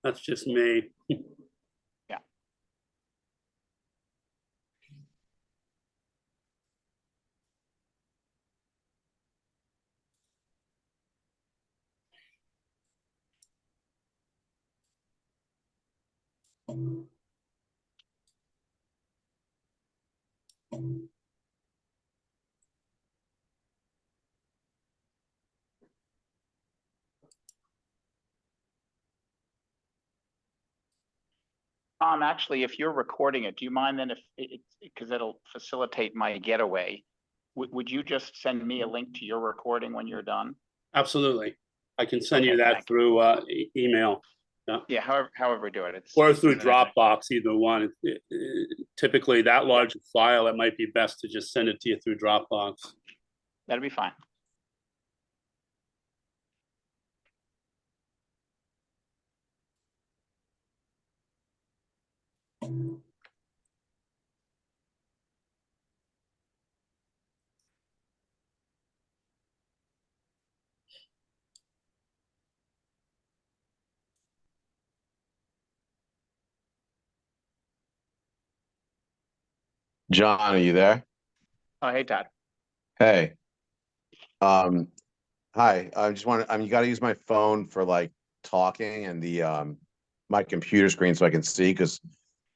That's just me. Yeah. Actually, if you're recording it, do you mind then if because it'll facilitate my getaway, would you just send me a link to your recording when you're done? Absolutely. I can send you Okay, that thank through email. Yeah, however we do it. Or through isn't it- Dropbox, either one. Typically, that large file, it might be best to just send it to you through Dropbox. That'll be fine. John, are you there? Oh, hey, Todd. Hey. Hi. I just want to, you got to use my phone for like talking and the my computer screen so I can see because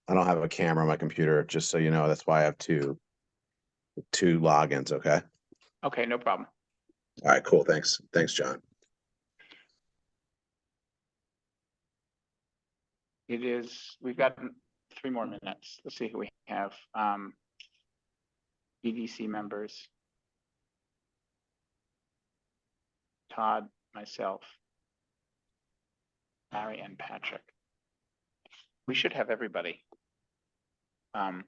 I don't have a camera on my computer, just so you know. That's why I have two logins, okay? Okay, no problem. All right, cool. Thanks. Thanks, John. We've got 3 more minutes. Let's see who we have. EDC members. Todd, myself, Larry, and Patrick. We should have everybody. But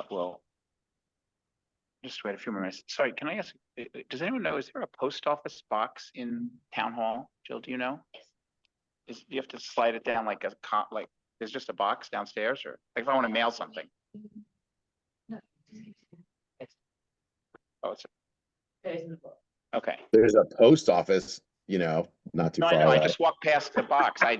we'll just wait a few more minutes. Sorry, can I ask, does anyone know, is there a post office box in town hall? Jill, do you know? Yes. You have to slide it down like like there's just a box downstairs, or like if I want to mail something? No. Oh, it's okay. There's a post office, you know, not too No, I far know. I away. just walked past the box. There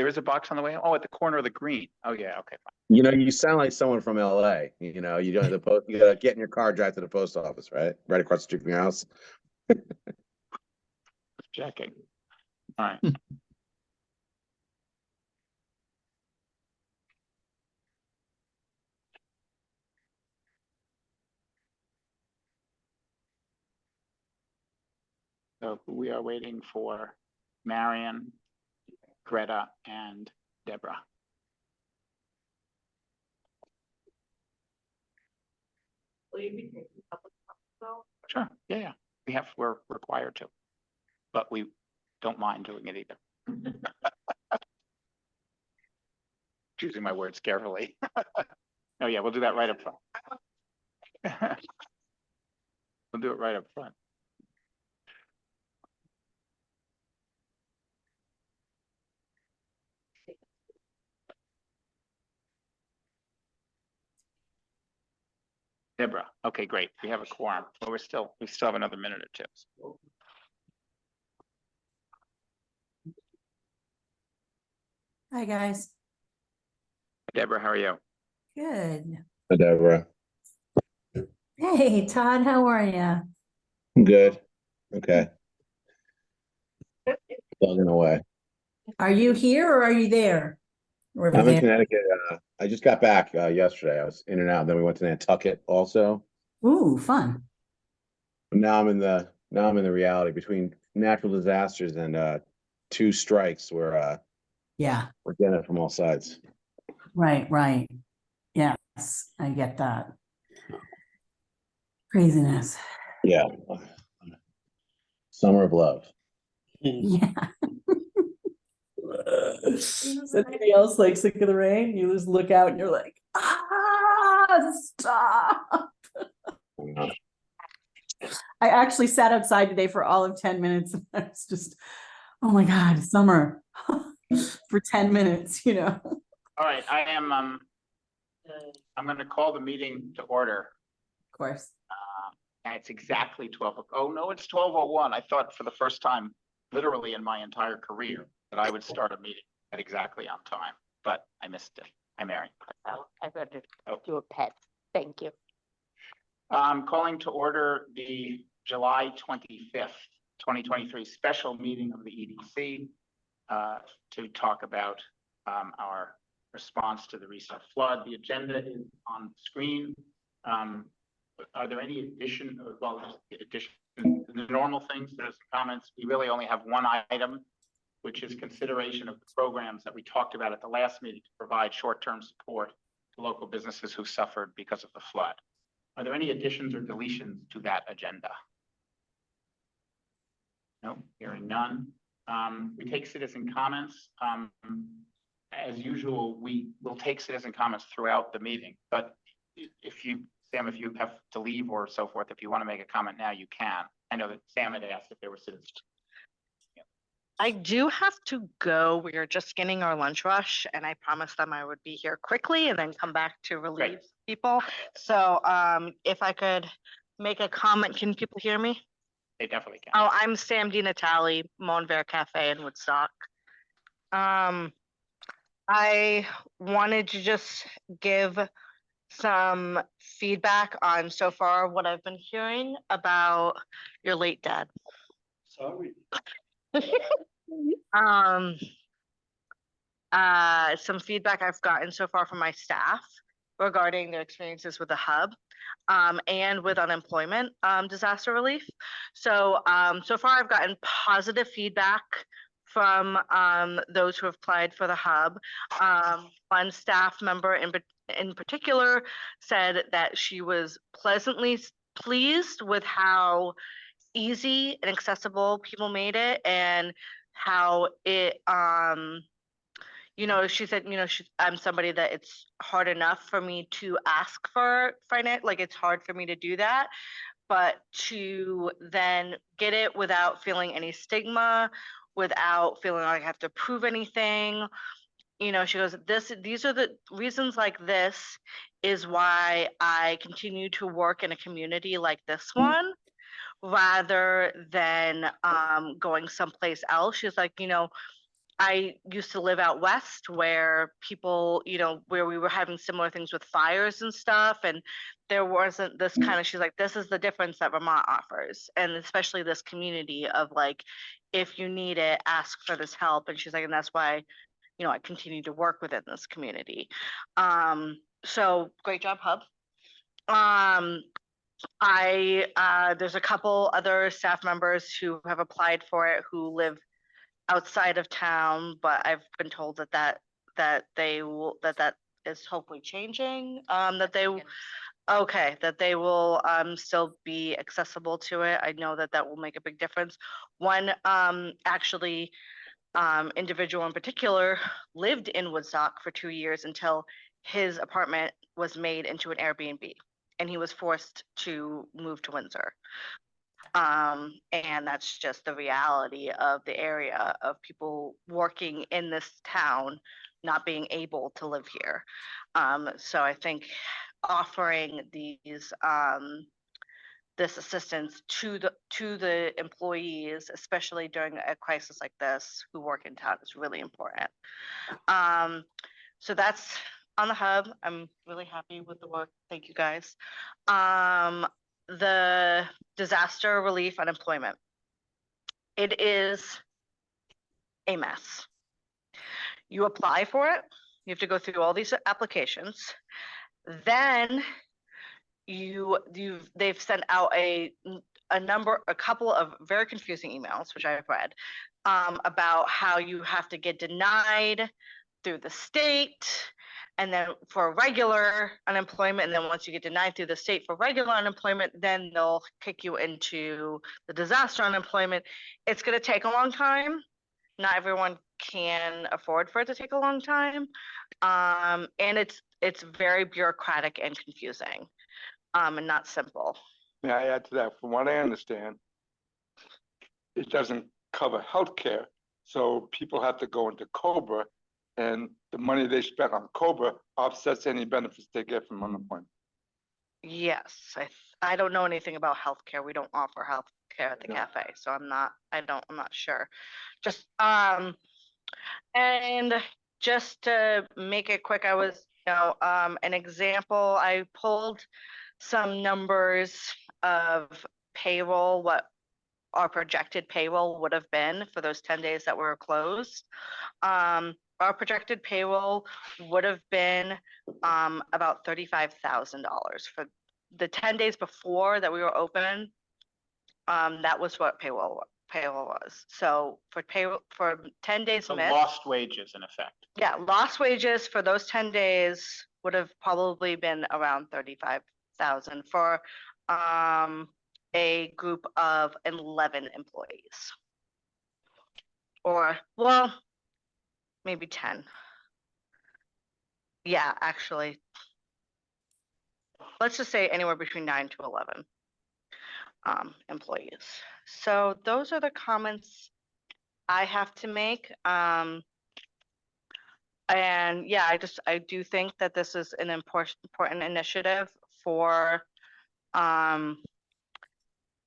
is a box on the way. Oh, at the corner of the green. Oh yeah. Okay, fine. You know, you sound like someone from LA. You know, you don't have the post. You gotta get in your car, drive to the post office, right? Right across the street from your house. Checking. All right. So we are waiting for Marion, Greta, and Deborah. Will you be taking public comment though? Sure. Yeah. We're required to, but we don't mind doing it either. Choosing my words carefully. Oh yeah, we'll do that right up front. We'll do it right up front. Deborah. Okay, great. We have a quorum, but we still have another minute or two. Hi, guys. Deborah, how are you? Good. Hi, Deborah. Hey, Todd, how are you? I'm good. Okay. Plugging away. Are you here or are you there? Or over I'm in there? Connecticut. I just got back yesterday. I was in and out. Then we went to Nantucket also. Ooh, fun. Now I'm in the reality between natural disasters and 2 strikes. We're getting it from all sides. Right. Yes, I get that. Craziness. Yeah. Summer of love. Yeah. Is anybody else like sick of the rain? You just look out and you're like, stop. I actually sat outside today for all of 10 minutes. And I was just, oh my God, summer for 10 minutes, you know. All right, I'm going to call the meeting to order. Of course. And it's exactly 12. Oh, no, it's 12:01. I thought for the first time, literally in my entire career, that I would start a meeting at exactly on time, but I missed it. Hi, Mary. Oh, I better Oh. do a pet. Thank you. Calling to order the July 25th, 2023 special meeting of the EDC to talk about our response to the recent flood. The agenda is on the screen. Are there any the normal things, there's comments. We really only have one item, which is consideration of the programs that we talked about at the last meeting to provide short-term support to local businesses who suffered because of the flood. Are there any additions or deletions to that agenda? No, hearing none. We take citizen comments. As usual, we will take citizen comments throughout the meeting, but if you, Sam, if you have to leave or so forth, if you want to make a comment now, you can. I know that Sam had asked if there were citizens. I do have to go. We are just getting our lunch rush, and I promised them I would be here quickly and then come back to relieve people. So if I could make a comment, can people hear me? They definitely can. Oh, I'm Sam DiNatale, Monvert Cafe in Woodstock. I wanted to just give some feedback on so far what I've been hearing about your late dad. Sorry. Some feedback I've gotten so far from my staff regarding their experiences with the hub and with unemployment disaster relief. So so far I've gotten positive feedback from those who have applied for the hub. One staff member in particular said that she was pleasantly pleased with how easy and accessible people made it, and how it you know, she said, you know, I'm somebody that it's hard enough for me to ask for finance, like it's hard for me to do that, but to then get it without feeling any stigma, without feeling like I have to prove anything. You know, she goes, these are the reasons, like this is why I continue to work in a community like this one, rather than going someplace else. She's like, you know, I used to live out west where people, you know, where we were having similar things with fires and stuff, and there wasn't this kind of, she's like, this is the difference that Vermont offers, and especially this community of like, if you need it, ask for this help. And she's like, and that's why, you know, I continue to work within this community. So great job, Hub. There's a couple other staff members who have applied for it who live outside of town, but I've been told that is hopefully changing. That they will still be accessible to it. I know that will make a big difference. One actually individual in particular lived in Woodstock for 2 years until his apartment was made into an Airbnb, and he was forced to move to Windsor. And that's just the reality of the area of people working in this town not being able to live here. So I think offering these this assistance to the employees, especially during a crisis like this, who work in town, is really important. So that's on the hub. I'm really happy with the work. Thank you, guys. The disaster relief unemployment. It is a mess. You apply for it. You have to go through all these applications. Then they've sent out a couple of very confusing emails, which I've read, about how you have to get denied through the state, and then for regular unemployment, and then once you get denied through the state for regular unemployment, then they'll kick you into the disaster unemployment. It's going to take a long time. Not everyone can afford for it to take a long time, and it's very bureaucratic and confusing, and not simple. May I add to that? From what I understand, it doesn't cover healthcare, so people have to go into COBRA, and the money they spent on COBRA offsets any benefits they get from unemployment. Yes, I don't know anything about healthcare. We don't offer healthcare at the No. cafe, so I'm not sure. Just, and just to make it quick, I was, an example, I pulled some numbers of payroll, what our projected payroll would have been for those 10 days that were closed. Our projected payroll would have been about $35,000 for the 10 days before that we were open. That was what payroll was. So for payroll for 10 days So missed, lost wages in effect. yeah, lost wages for those 10 days would have probably been around 35,000 for a group of 11 employees. Or, well, maybe 10. Yeah, actually. Let's just say anywhere between 9 to 11 employees. So those are the comments I have to make. And yeah, I do think that this is an important initiative for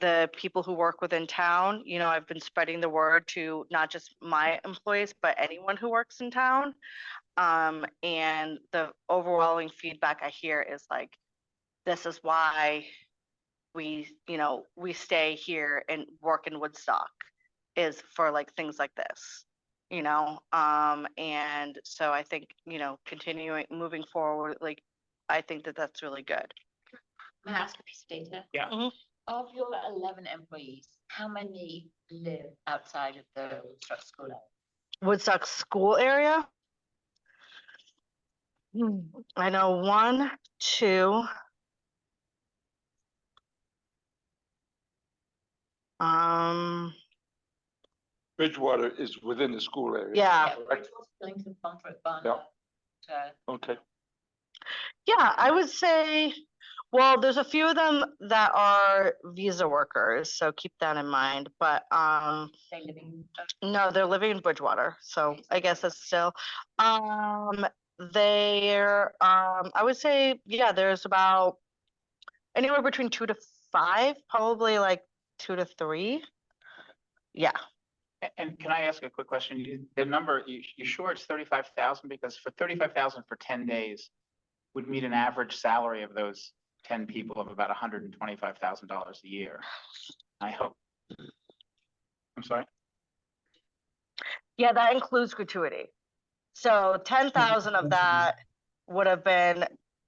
the people who work within town. I've been spreading the word to not just my employees, but anyone who works in town. And the overwhelming feedback I hear is like, this is why we stay here and work in Woodstock, is for like things like this, and so I think, moving forward, like, I think that that's really good. May I ask this data? Yeah. Mhm. Of your 11 employees, how many live outside of the Woodstock school area? Woodstock school area. I know 1, 2. Bridgewater is within the school area. Yeah. Correct? Bridgewater, Pomfret, Barnet, Okay. Yeah, I would say, well, there's a few of them that are visa workers, so keep that in mind. But they living. no, they're living in Bridgewater, so I guess that's still. They're I would say, yeah, there's about anywhere between 2 to 5, probably like 2 to 3. Yeah. And can I ask a quick question? The number, you sure it's 35,000? Because for 35,000 for 10 days would meet an average salary of those 10 people of about $125,000 a year. I hope. I'm sorry? Yeah, that includes gratuity. So 10,000 of that would have been,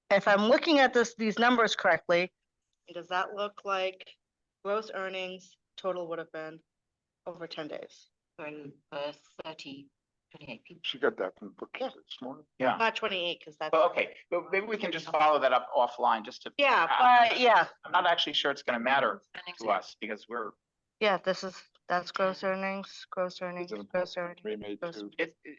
if I'm looking at these numbers correctly, does that look like gross earnings total would have been over 10 days? For 30, 28 people. She got that from the book Yeah. this morning. Yeah. Not 28, because that's. Well, okay, but maybe we can just follow that up offline just to. Yeah, but yeah, I'm not actually sure it's gonna matter to us because yeah, that's gross earnings, gross earnings, It's a- gross earnings. We made Gross. two.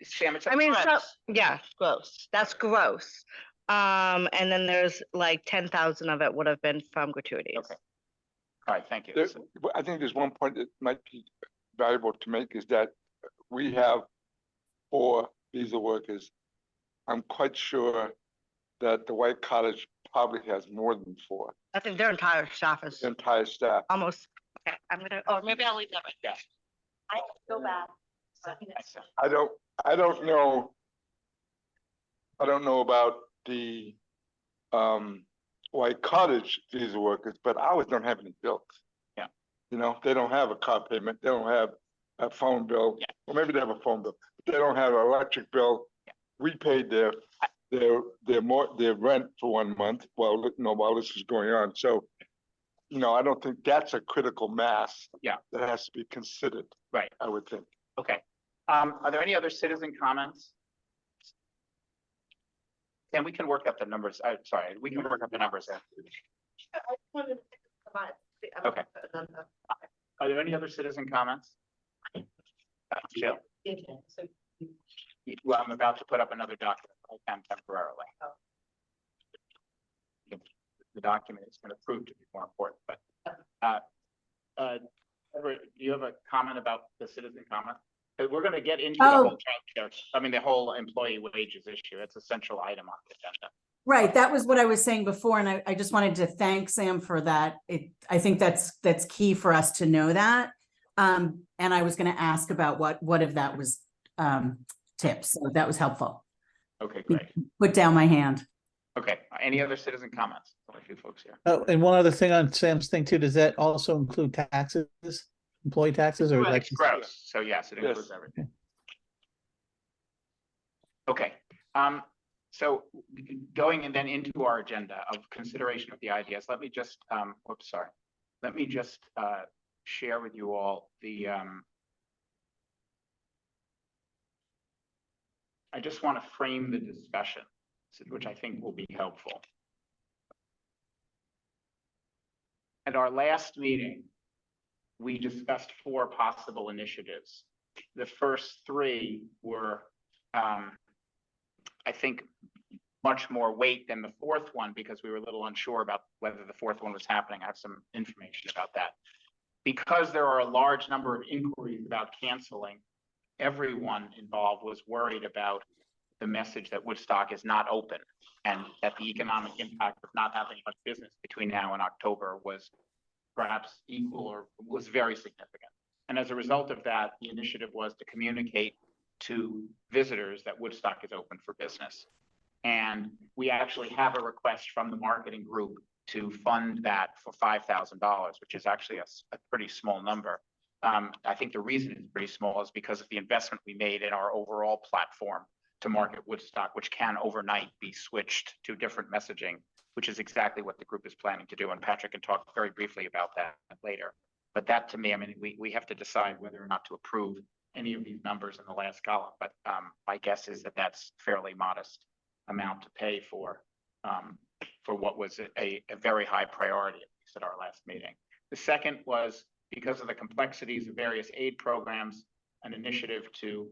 Sam, it's. a I mean, so, premise. yeah, gross, that's gross. And then there's like 10,000 of it would have been from gratuities. Okay. All right, thank you. There- I think there's one point that might be valuable to make is that we have 4 visa workers. I'm quite sure that the White Cottage probably has more than 4, I think their entire staff is the entire staff. almost, okay, or maybe I'll leave that right Yeah. I feel bad. I don't know. I don't know about the White Cottage visa workers, but ours don't have any bills. Yeah. They don't have a car payment, they don't have a phone bill. Yeah. Well, maybe they have a phone bill, but they don't have an electric bill. Yeah. We paid their rent for 1 month while this is going on, so. I don't think that's a critical mass. Yeah. That has to be considered. Right. I would think. Okay. Are there any other citizen comments? And we can work up the numbers. Sorry, we can work up the numbers after. I wanted to come out. Okay. Are there any other citizen comments? Jill? So Well, I'm about to put up another document. I can temporarily. The document is going to prove to be more important, but, Edward, do you have a comment about the citizen comment? We're going to get into the whole childcare, the whole employee wages issue. It's a central item on the agenda. Right, that was what I was saying before, and I just wanted to thank Sam for that. I think that's key for us to know that. And I was gonna ask about what if that was tips, so that was helpful. Okay, great. Put down my hand. Okay, any other citizen comments? Only a few folks here. Oh, and one other thing on Sam's thing too, does that also include taxes, employee taxes, or Well, like? it's gross, so yes, it includes Yes. everything. Okay, so going and then into our agenda of consideration of the ideas, let me just, whoops, sorry. Let me just share with you all the, I just want to frame the discussion, which I think will be helpful. At our last meeting, we discussed 4 possible initiatives. The first 3 were, I think, much more weight than the 4th one because we were a little unsure about whether the 4th one was happening. I have some information about that. Because there are a large number of inquiries about canceling, everyone involved was worried about the message that Woodstock is not open and that the economic impact of not having much business between now and October was perhaps equal or was very significant. And as a result of that, the initiative was to communicate to visitors that Woodstock is open for business. And we actually have a request from the marketing group to fund that for $5,000, which is actually a pretty small number. I think the reason it's pretty small is because of the investment we made in our overall platform to market Woodstock, which can overnight be switched to different messaging, which is exactly what the group is planning to do. And Patrick can talk very briefly about that later. But that to me, I mean, we have to decide whether or not to approve any of these numbers in the last column. But my guess is that that's fairly modest amount to pay for what was a very high priority, at least at our last meeting. The second was because of the complexities of various aid programs, an initiative to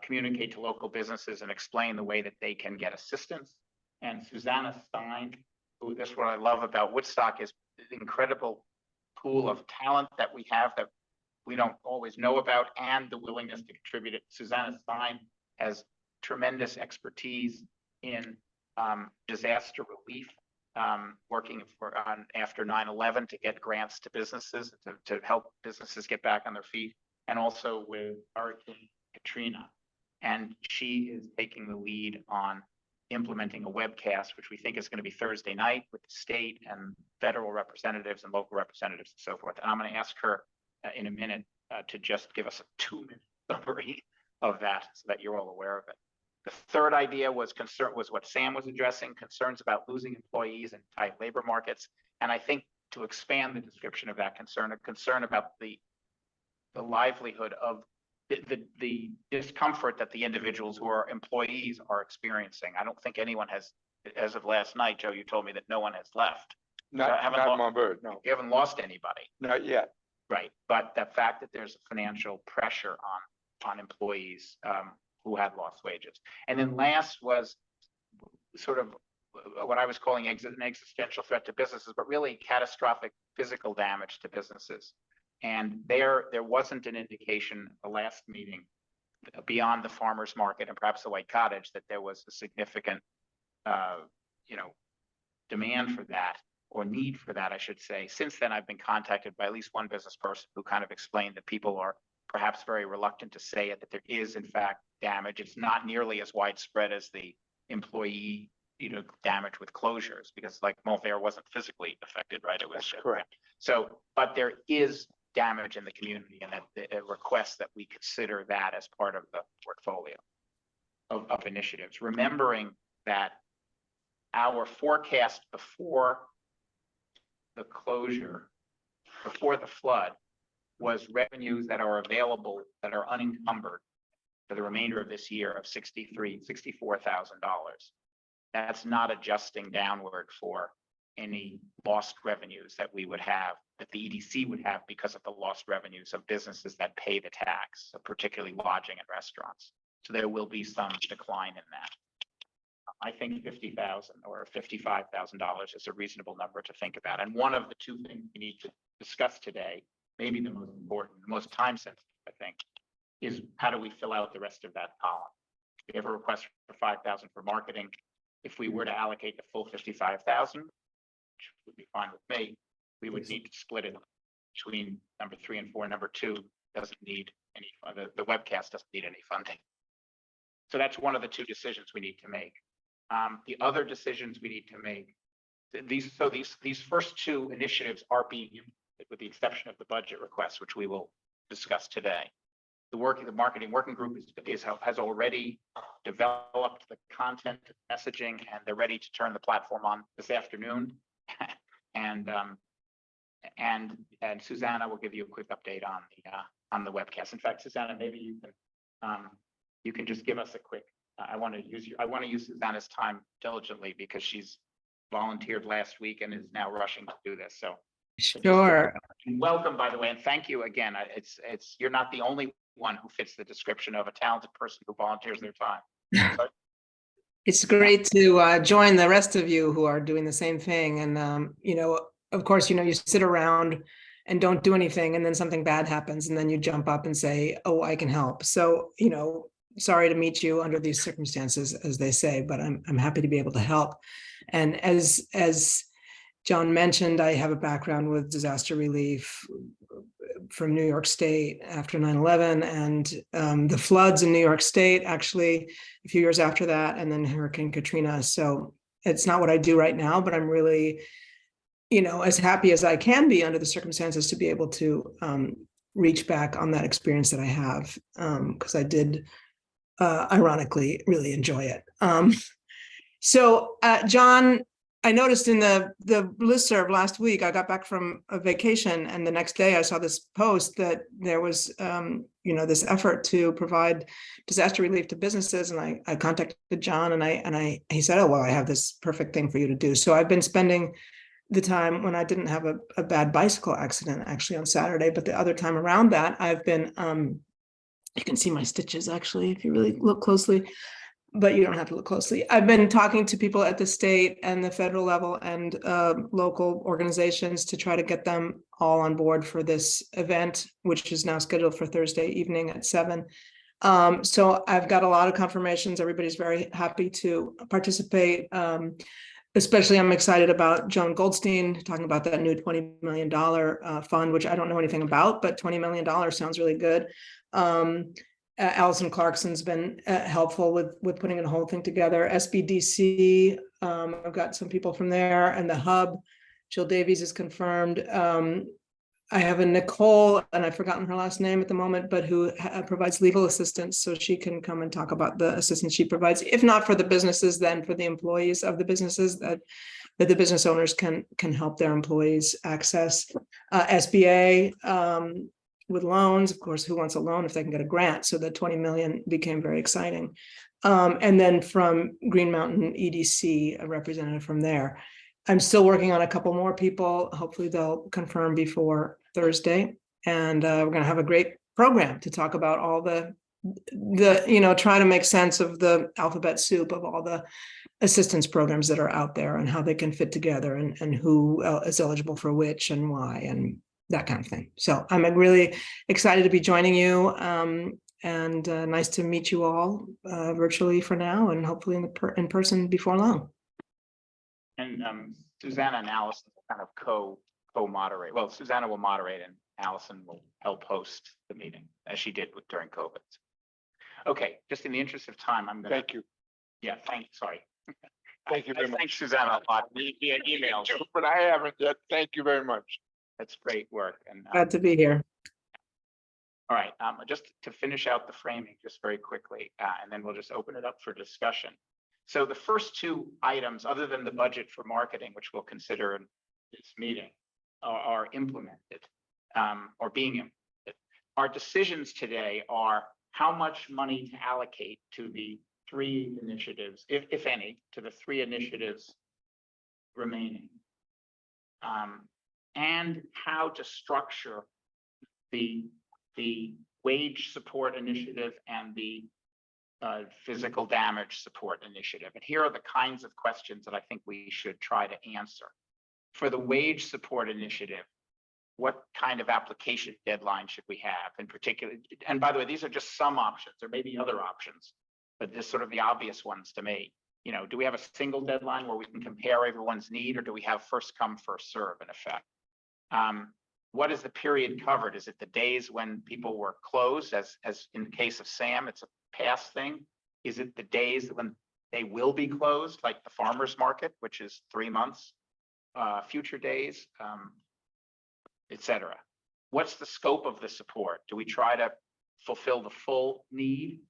communicate to local businesses and explain the way that they can get assistance. And Susanna Stein, who this is what I love about Woodstock, is the incredible pool of talent that we have that we don't always know about and the willingness to contribute it. Susanna Stein has tremendous expertise in disaster relief, working after 9/11 to get grants to businesses to help businesses get back on their feet, and also with Hurricane Katrina. And she is taking the lead on implementing a webcast, which we think is going to be Thursday night with the state and federal representatives and local representatives and so forth. And I'm going to ask her in a minute to just give us a 2-minute summary of that so that you're all aware of it. The third idea was what Sam was addressing, concerns about losing employees in tight labor markets. And I think to expand the description of that concern, a concern about the livelihood of the discomfort that the individuals who are employees are experiencing. I don't think anyone has, as of last night, Joe, you told me that no one has left. Not my bird, no, You haven't lost anybody. not yet. Right, but the fact that there's financial pressure on employees who had lost wages. And then last was sort of what I was calling an existential threat to businesses, but really catastrophic physical damage to businesses. And there wasn't an indication at the last meeting beyond the farmer's market and perhaps the White Cottage that there was a significant demand for that, or need for that, I should say. Since then, I've been contacted by at least one business person who kind of explained that people are perhaps very reluctant to say it, that there is in fact damage. It's not nearly as widespread as the employee, damage with closures, because like Montverde wasn't physically affected, right? It was That's correct. So, but there is damage in the community, and that the request that we consider that as part of the portfolio of initiatives, remembering that our forecast before the closure, before the flood, was revenues that are available, that are unencumbered for the remainder of this year of $64,000. That's not adjusting downward for any lost revenues that we would have, that the EDC would have because of the lost revenues of businesses that pay the tax, particularly lodging and restaurants. So there will be some decline in that. I think $50,000 or $55,000 is a reasonable number to think about. And one of the two things we need to discuss today, maybe the most important, the most time sensitive, I think, is how do we fill out the rest of that column? We have a request for $5,000 for marketing. if we were to allocate the full 55,000, which would be fine with me, we would need to split it between number 3 and 4. Number 2 doesn't need any, the webcast doesn't need any funding. So that's one of the 2 decisions we need to make. The other decisions we need to make, these first 2 initiatives are being implemented with the exception of the budget request, which we will discuss today. The marketing working group has already developed the content messaging, and they're ready to turn the platform on this afternoon. and Susanna will give you a quick update on the webcast. In fact, Susanna, maybe you can just give us a quick. I want to use Susanna's time diligently because she's volunteered last week and is now rushing to do this. So Sure. welcome, by the way, and thank you again. You're not the only one who fits the description of a talented person who volunteers their time. So, It's great to join the rest of you who are doing the same thing. And, you know, of course, you know, you sit around and don't do anything, and then something bad happens, and then you jump up and say, oh, I can help. So, you know, sorry to meet you under these circumstances, as they say, but I'm happy to be able to help. And as John mentioned, I have a background with disaster relief from New York State after 9/11, and the floods in New York State actually a few years after that, and then Hurricane Katrina. So it's not what I do right now, but I'm really, you know, as happy as I can be under the circumstances to be able to reach back on that experience that I have, because I did ironically really enjoy it. So John, I noticed in the listserv last week, I got back from a vacation, and the next day I saw this post that there was, you know, this effort to provide disaster relief to businesses. And I contacted John, and he said, oh, well, I have this perfect thing for you to do. So I've been spending the time when I didn't have a bad bicycle accident actually on Saturday, but the other time around that, I've been, you can see my stitches actually, if you really look closely, but you don't have to look closely. I've been talking to people at the state and the federal level and local organizations to try to get them all on board for this event, which is now scheduled for Thursday evening at 7. So I've got a lot of confirmations. Everybody's very happy to participate. Especially I'm excited about Joan Goldstein talking about that new $20 million fund, which I don't know anything about, but $20 million sounds really good. Allison Clarkson's been helpful with putting the whole thing together. SBDC, I've got some people from there, and the hub, Jill Davies is confirmed. I have a Nicole, and I've forgotten her last name at the moment, but who provides legal assistance, so she can come and talk about the assistance she provides, if not for the businesses, then for the employees of the businesses, that the business owners can help their employees access. SBA, with loans, of course, who wants a loan if they can get a grant? So the 20 million became very exciting. And then from Green Mountain EDC, a representative from there. I'm still working on a couple more people. Hopefully they'll confirm before Thursday. And we're going to have a great program to talk about all the, you know, try to make sense of the alphabet soup of all the assistance programs that are out there and how they can fit together, and who is eligible for which and why, and that kind of thing. So I'm really excited to be joining you, and nice to meet you all virtually for now, and hopefully in person before long. And Susanna and Allison will kind of co-moderate. Well, Susanna will moderate, and Allison will help host the meeting, as she did during COVID. Okay, just in the interest of time, I'm gonna. Thank you. Yeah, sorry. Thank you very much. Thanks, Susanna, a lot via email. But I haven't yet. Thank you very much. That's great work. And Glad to be here. all right, just to finish out the framing just very quickly, and then we'll just open it up for discussion. So the first 2 items, other than the budget for marketing, which we'll consider in this meeting, are implemented or being implemented. Our decisions today are how much money to allocate to the 3 initiatives, if any, to the 3 initiatives remaining. And how to structure the wage support initiative and the physical damage support initiative. And here are the kinds of questions that I think we should try to answer. For the wage support initiative, what kind of application deadline should we have in particular? And by the way, these are just some options. There may be other options, but this sort of the obvious ones to me. you know, do we have a single deadline where we can compare everyone's need, or do we have first come, first serve in effect? What is the period covered? Is it the days when people were closed, as in the case of Sam, it's a past thing? Is it the days when they will be closed, like the farmer's market, which is 3 months, future days, et cetera? What's the scope of the support? Do we try to fulfill the full need?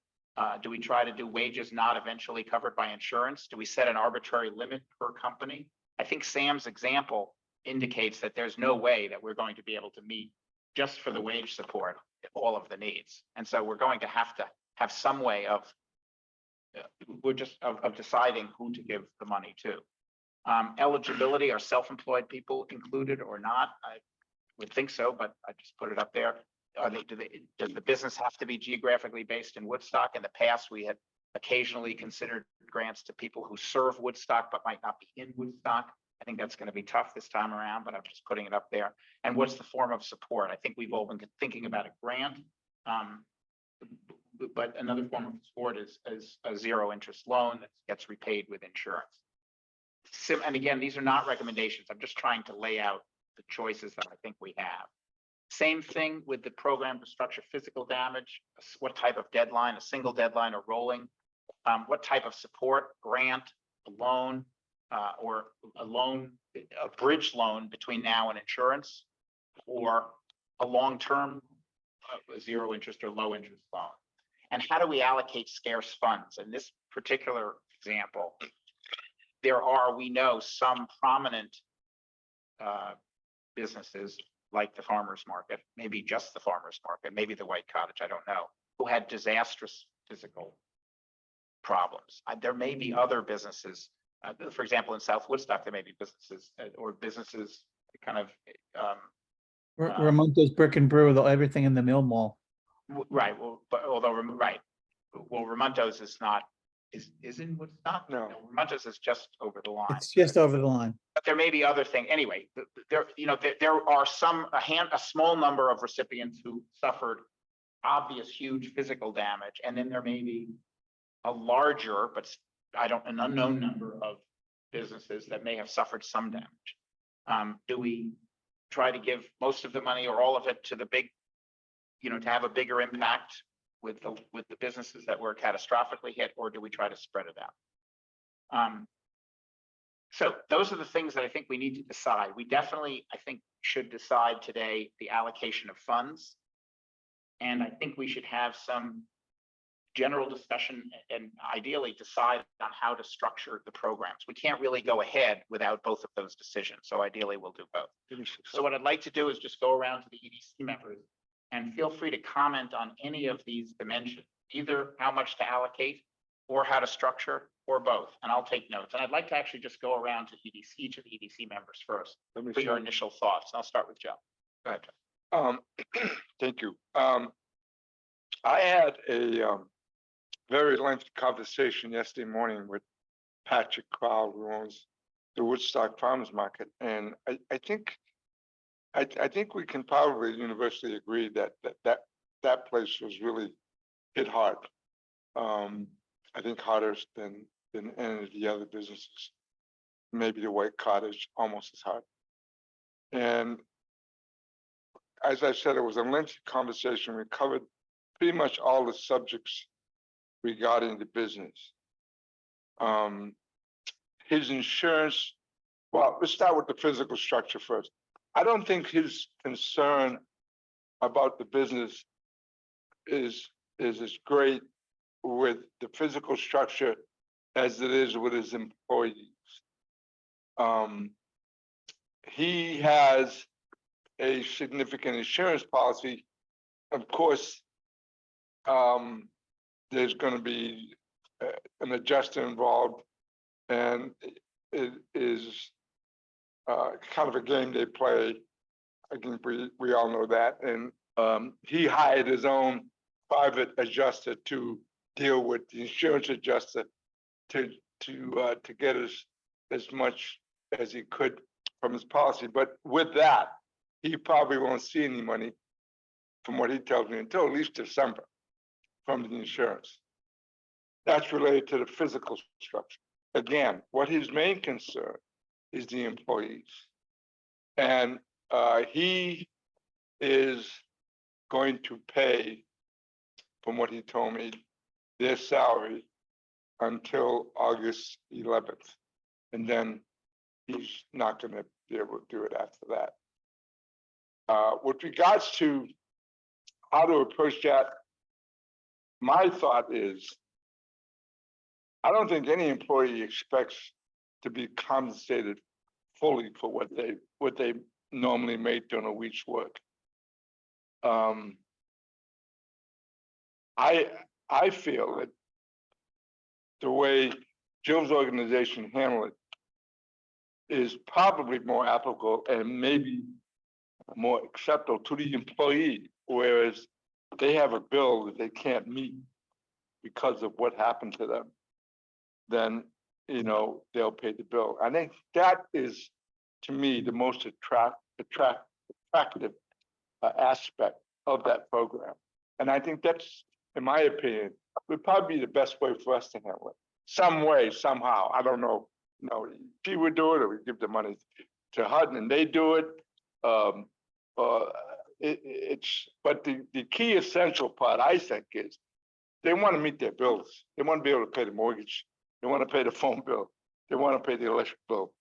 Do we try to do wages not eventually covered by insurance? Do we set an arbitrary limit per company? I think Sam's example indicates that there's no way that we're going to be able to meet just for the wage support all of the needs. And so we're going to have some way of deciding who to give the money to. Eligibility, are self-employed people included or not? I would think so, but I just put it up there. Does the business have to be geographically based in Woodstock? In the past, we had occasionally considered grants to people who serve Woodstock but might not be in Woodstock. I think that's going to be tough this time around, but I'm just putting it up there. And what's the form of support? I think we've all been thinking about a grant, but another form of support is a zero interest loan that gets repaid with insurance. And again, these are not recommendations. I'm just trying to lay out the choices that I think we have. Same thing with the program to structure physical damage. What type of deadline, a single deadline or rolling? What type of support, grant, a loan, or a loan, a bridge loan between now and insurance, or a long-term zero interest or low interest loan? And how do we allocate scarce funds? In this particular example, there are, we know, some prominent businesses like the farmer's market, maybe just the farmer's market, maybe the White Cottage, I don't know, who had disastrous physical problems. There may be other businesses, for example, in South Woodstock, there may be businesses or businesses kind of. Ramonto's Brick and Brew, everything in the Mill Mall. Right, well, but although, right, well, Ramonto's is not, is in Woodstock? No. Ramonto's is just over the line. It's just over the line. But there may be other things. Anyway, there are a small number of recipients who suffered obvious, huge physical damage, and then there may be a larger, but an unknown number of businesses that may have suffered some damage. Do we try to give most of the money or all of it to the big, to have a bigger impact with the businesses that were catastrophically hit, or do we try to spread it out? So those are the things that I think we need to decide. We definitely, I think, should decide today the allocation of funds. And I think we should have some general discussion and ideally decide on how to structure the programs. We can't really go ahead without both of those decisions. So ideally we'll do both. So what I'd like to do is just go around to the EDC members and feel free to comment on any of these dimensions, either how much to allocate or how to structure or both. And I'll take notes. And I'd like to actually just go around to each of the EDC members first for your initial thoughts. And I'll start with Joe. Go ahead, Joe. Thank you. I had a very lengthy conversation yesterday morning with Patrick Crowell, who owns the Woodstock Farmers Market, and I think we can probably universally agree that place was really hit hard. I think harder than any of the other businesses. Maybe the White Cottage almost as hard. And as I said, it was a lengthy conversation. We covered pretty much all the subjects regarding the business. His insurance, well, let's start with the physical structure first. I don't think his concern about the business is as great with the physical structure as it is with his employees. He has a significant insurance policy. Of course, there's going to be an adjuster involved, and it is kind of a game they play. I think we all know that. And he hired his own private adjuster to deal with the insurance adjuster to get as much as he could from his policy. But with that, he probably won't see any money, from what he tells me, until at least December from the insurance. That's related to the physical structure. again, what his main concern is the employees. And he is going to pay, from what he told me, their salary until August 11th. And then he's not going to be able to do it after that. With regards to how to approach that, my thought is, I don't think any employee expects to be compensated fully for what they normally make during a week's work. I feel that the way Jill's organization handled it is probably more applicable and maybe more acceptable to the employee, whereas they have a bill that they can't meet because of what happened to them, then, you know, they'll pay the bill. I think that is, to me, the most attractive aspect of that program. And I think that's, in my opinion, would probably be the best way for us to handle it. Some way, somehow. I don't know. You know, she would do it, or we give the money to HUD and they do it. But the key essential part, I think, is they want to meet their bills. They want to be able to pay the mortgage. They want to pay the phone bill. They want to pay the electric bill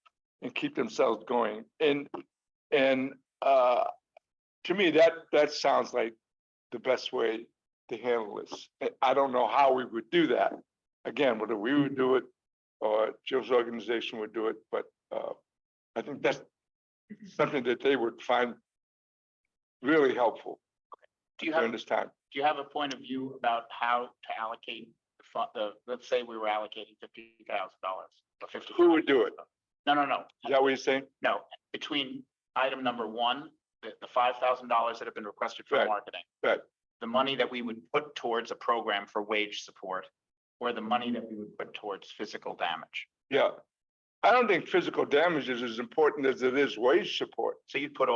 and keep themselves going. And to me, that sounds like the best way to handle this. I don't know how we would do that. Again, whether we would do it or Jill's organization would do it, but I think that's something that they would find really helpful during this time. Do you have a point of view about how to allocate let's say we were allocating $50,000 or $50,000? Who would do it? No. Is that what you're saying? No, between item number one, the $5,000 that have been requested for Right. marketing, Right. the money that we would put towards a program for wage support, or the money that we would put towards physical damage. Yeah. I don't think physical damage is as important as it is wage support. So you'd put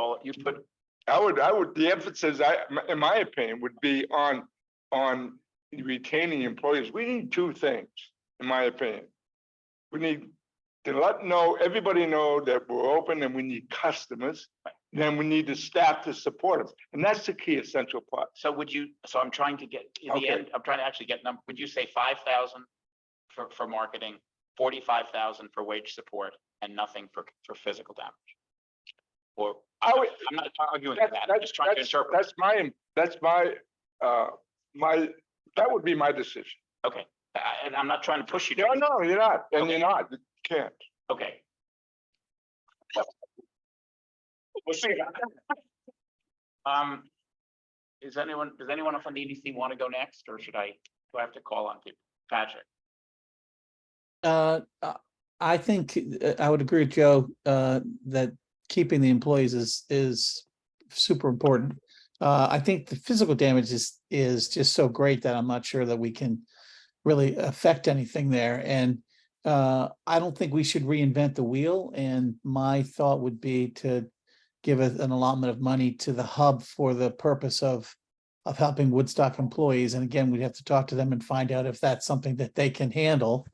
I would, the emphasis, in my opinion, would be on retaining employees. We need two things, in my opinion. We need to everybody know that we're open and we need customers. Then we need the staff to support them. And that's the key essential part. So I'm trying to get, in the end, I'm trying to actually get would you say 5,000 for marketing, 45,000 for wage support, and nothing for physical damage? Or I'm not arguing with that. I'm just trying to interpret. That would be my decision. Okay, and I'm not trying to push you. To No, you're not, and you're not. You can't. Okay. We'll see. Does anyone from the EDC want to go next, or do I have to call on people? Patrick. I think I would agree with Joe that keeping the employees is super important. I think the physical damage is just so great that I'm not sure that we can really affect anything there. And I don't think we should reinvent the wheel. And my thought would be to give an allotment of money to the hub for the purpose of helping Woodstock employees. And again, we'd have to talk to them and find out if that's something that they can handle.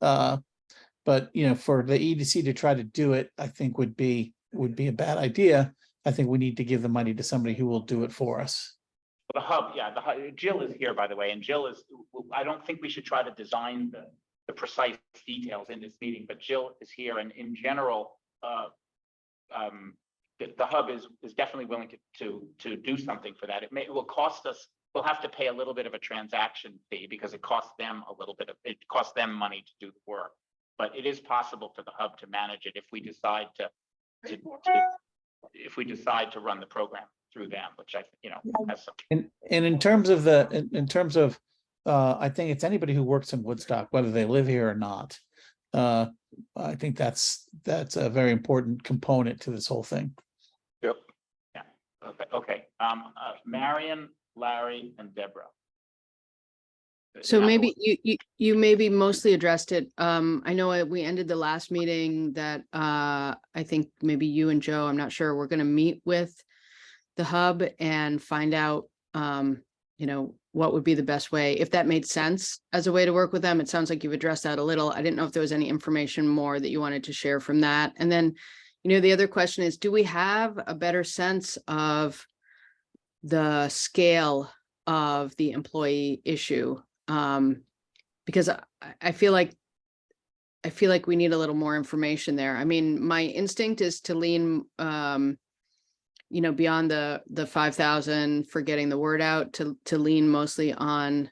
But you know, for the EDC to try to do it, I think would be a bad idea. I think we need to give the money to somebody who will do it for us. The hub, yeah, Jill is here, by the way, and Jill is, I don't think we should try to design the precise details in this meeting, but Jill is here, and in general, the hub is definitely willing to do something for that. It will cost us, we'll have to pay a little bit of a transaction fee because it costs them money to do the work. But it is possible for the hub to manage it if we decide to run the program through them, which has some. And in terms of I think it's anybody who works in Woodstock, whether they live here or not. I think that's a very important component to this whole thing. Yep. Yeah. Okay. Marion, Larry, and Deborah. So maybe you maybe mostly addressed it. I know we ended the last meeting that I think maybe you and Joe, I'm not sure, we're going to meet with the hub and find out what would be the best way, if that made sense as a way to work with them. It sounds like you've addressed that a little. I didn't know if there was any information more that you wanted to share from that. And then, the other question is, do we have a better sense of the scale of the employee issue? Because I feel like we need a little more information there. I mean, my instinct is to lean, beyond the 5,000 for getting the word out, to lean mostly on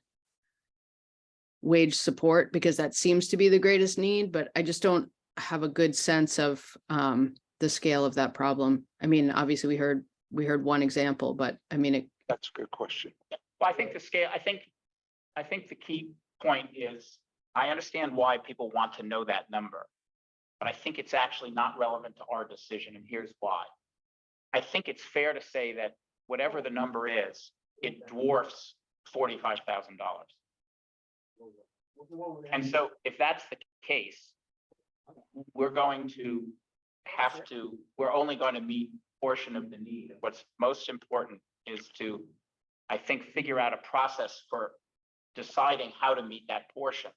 wage support, because that seems to be the greatest need, but I just don't have a good sense of the scale of that problem. I mean, obviously we heard one example, but I mean, That's a good question. Well, I think the scale, I think the key point is, I understand why people want to know that number, but I think it's actually not relevant to our decision, and here's why. I think it's fair to say that whatever the number is, it dwarfs $45,000. And so if that's the case, we're only going to meet a portion of the need. What's most important is to, I think, figure out a process for deciding how to meet that portion,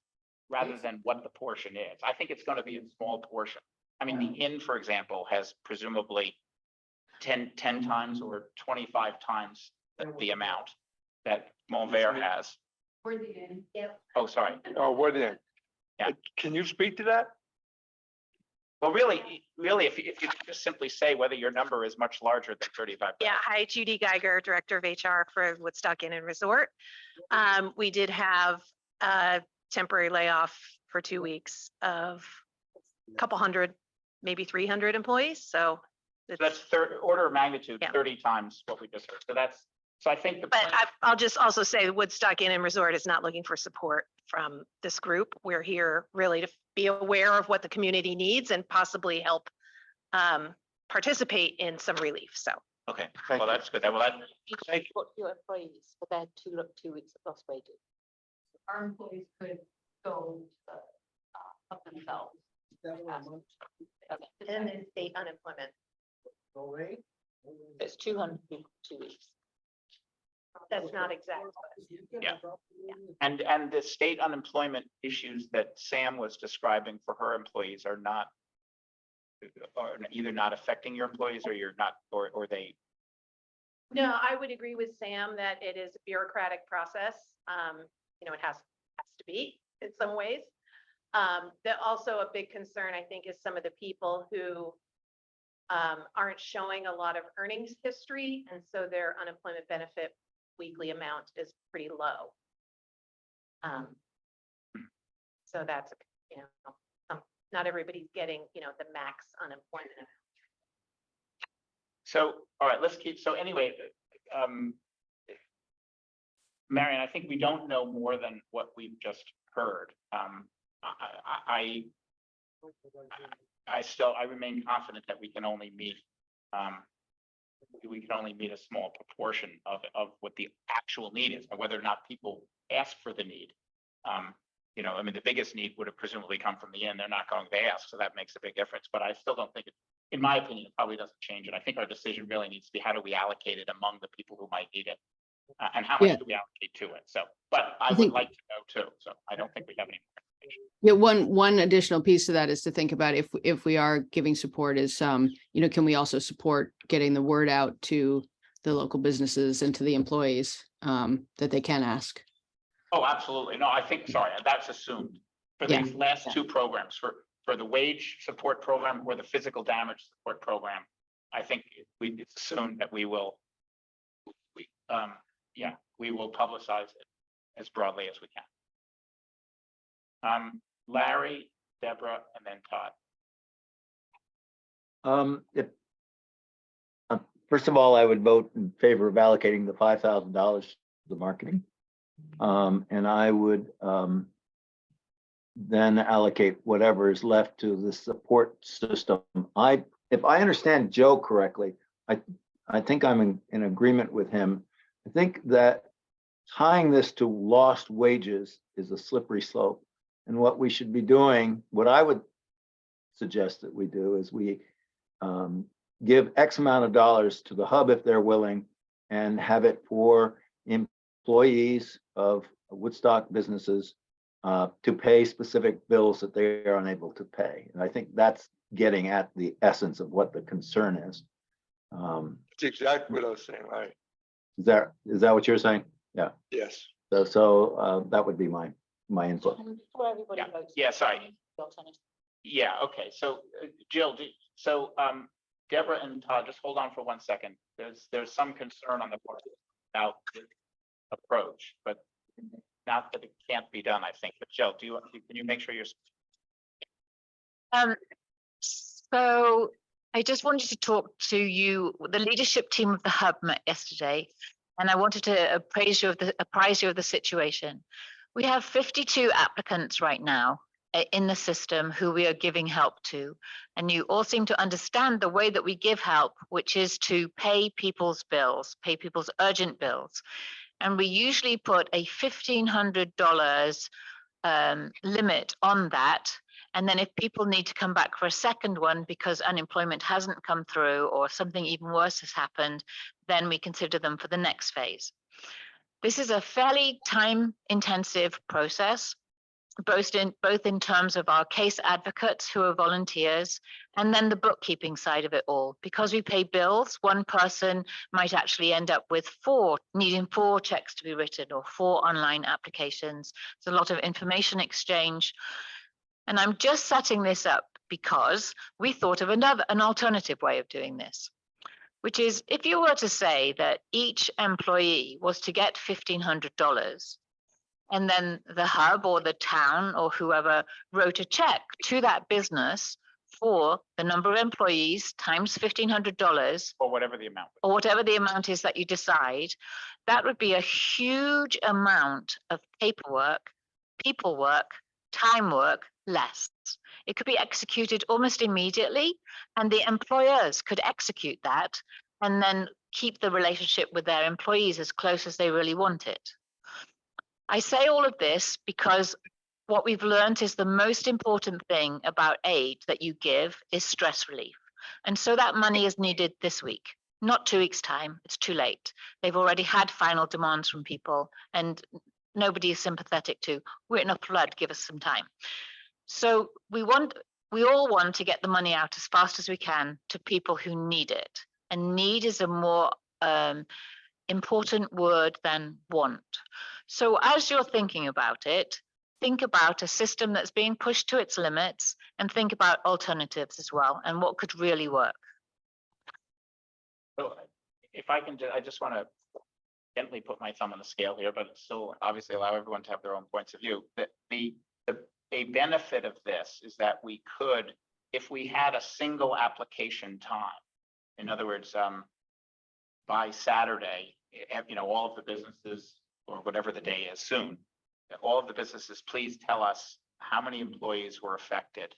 rather than what the portion is. I think it's going to be a small portion. I mean, the Inn, for example, has presumably 10 times or 25 times the amount that Montvert has. We're the end. Yep. Oh, sorry. Oh, what then? Yeah. Can you speak to that? Well, really, if you just simply say whether your number is much larger than 35. Yeah, hi, Judy Geiger, Director of HR for Woodstock Inn and Resort. We did have a temporary layoff for 2 weeks of a couple hundred, maybe 300 employees, so. That's order of magnitude, Yeah. 30 times what we just heard. So I think. But I'll just also say Woodstock Inn and Resort is not looking for support from this group. We're here really to be aware of what the community needs and possibly help participate in some relief, so. Okay, well, that's good. Thank you. Your employees, but they had 2 weeks of lost wages. Our employees could go up themselves. Okay. And then state unemployment. It's 200 people, 2 weeks. That's not exact. Yeah. And the state unemployment issues that Sam was describing for her employees are either not affecting your employees, or you're not, or they. No, I would agree with Sam that it is a bureaucratic process. It has to be in some ways. That also a big concern, I think, is some of the people who aren't showing a lot of earnings history, and so their unemployment benefit weekly amount is pretty low. So that's, not everybody's getting, the max unemployment amount. So, all right, so anyway, Marion, I think we don't know more than what we've just heard. I remain confident that we can only meet a small proportion of what the actual need is, or whether or not people ask for the need. The biggest need would have presumably come from the Inn. They're not going to ask, so that makes a big difference. But I still don't think in my opinion, it probably doesn't change it. I think our decision really needs to be, how do we allocate it among the people who might need it? And how much do we allocate to it? So, but I would like to know too. So I don't think we have any more information. Yeah, one additional piece to that is to think about if we are giving support is, can we also support getting the word out to the local businesses and to the employees that they can ask? Oh, absolutely. No, I think, sorry, that's assumed for these last two programs, for the wage support program or the physical damage support program. I think it's assumed that we will publicize it as broadly as we can. Larry, Deborah, and then Todd. First of all, I would vote in favor of allocating the $5,000 to the marketing. And I would then allocate whatever is left to the support system. If I understand Joe correctly, I think I'm in agreement with him. I think that tying this to lost wages is a slippery slope. And what we should be doing, what I would suggest that we do, is we give X amount of dollars to the hub if they're willing, and have it for employees of Woodstock businesses to pay specific bills that they are unable to pay. And I think that's getting at the essence of what the concern is. That's exactly what I was saying, Larry. Is that what you're saying? Yeah. Yes. So that would be my input. And before everybody Yeah. votes. Yeah, sorry. the alternative. Yeah, okay, so Jill, Deborah and Todd, just hold on for 1 second. There's some concern on the part about this approach, but not that it can't be done, I think. But Jill, can you make sure you're? So I just wanted to talk to you. The leadership team of the hub met yesterday, and I wanted to apprise you of the situation. We have 52 applicants right now in the system who we are giving help to, and you all seem to understand the way that we give help, which is to pay people's bills, pay people's urgent bills. And we usually put a $1,500 limit on that. And then if people need to come back for a second one because unemployment hasn't come through or something even worse has happened, then we consider them for the next phase. This is a fairly time-intensive process, both in terms of our case advocates who are volunteers, and then the bookkeeping side of it all. Because we pay bills, one person might actually end up with needing four checks to be written or 4 online applications. There's a lot of information exchange. And I'm just setting this up because we thought of an alternative way of doing this, which is if you were to say that each employee was to get $1,500, and then the hub or the town or whoever wrote a check to that business for the number of employees times $1,500, Or whatever the amount. or whatever the amount is that you decide, that would be a huge amount of paperwork, people work, time work less. It could be executed almost immediately, and the employers could execute that and then keep the relationship with their employees as close as they really want it. I say all of this because what we've learned is the most important thing about aid that you give is stress relief. And so that money is needed this week, not 2 weeks' time. It's too late. They've already had final demands from people and nobody is sympathetic to, we're in a flood, give us some time. So we all want to get the money out as fast as we can to people who need it. And need is a more important word than want. So as you're thinking about it, think about a system that's being pushed to its limits and think about alternatives as well and what could really work. So if I can, I just want to gently put my thumb on the scale here, but still obviously allow everyone to have their own points of view. That a benefit of this is that we could, if we had a single application time, in other words, by Saturday, all of the businesses, or whatever the day is soon, all of the businesses, please tell us how many employees were affected,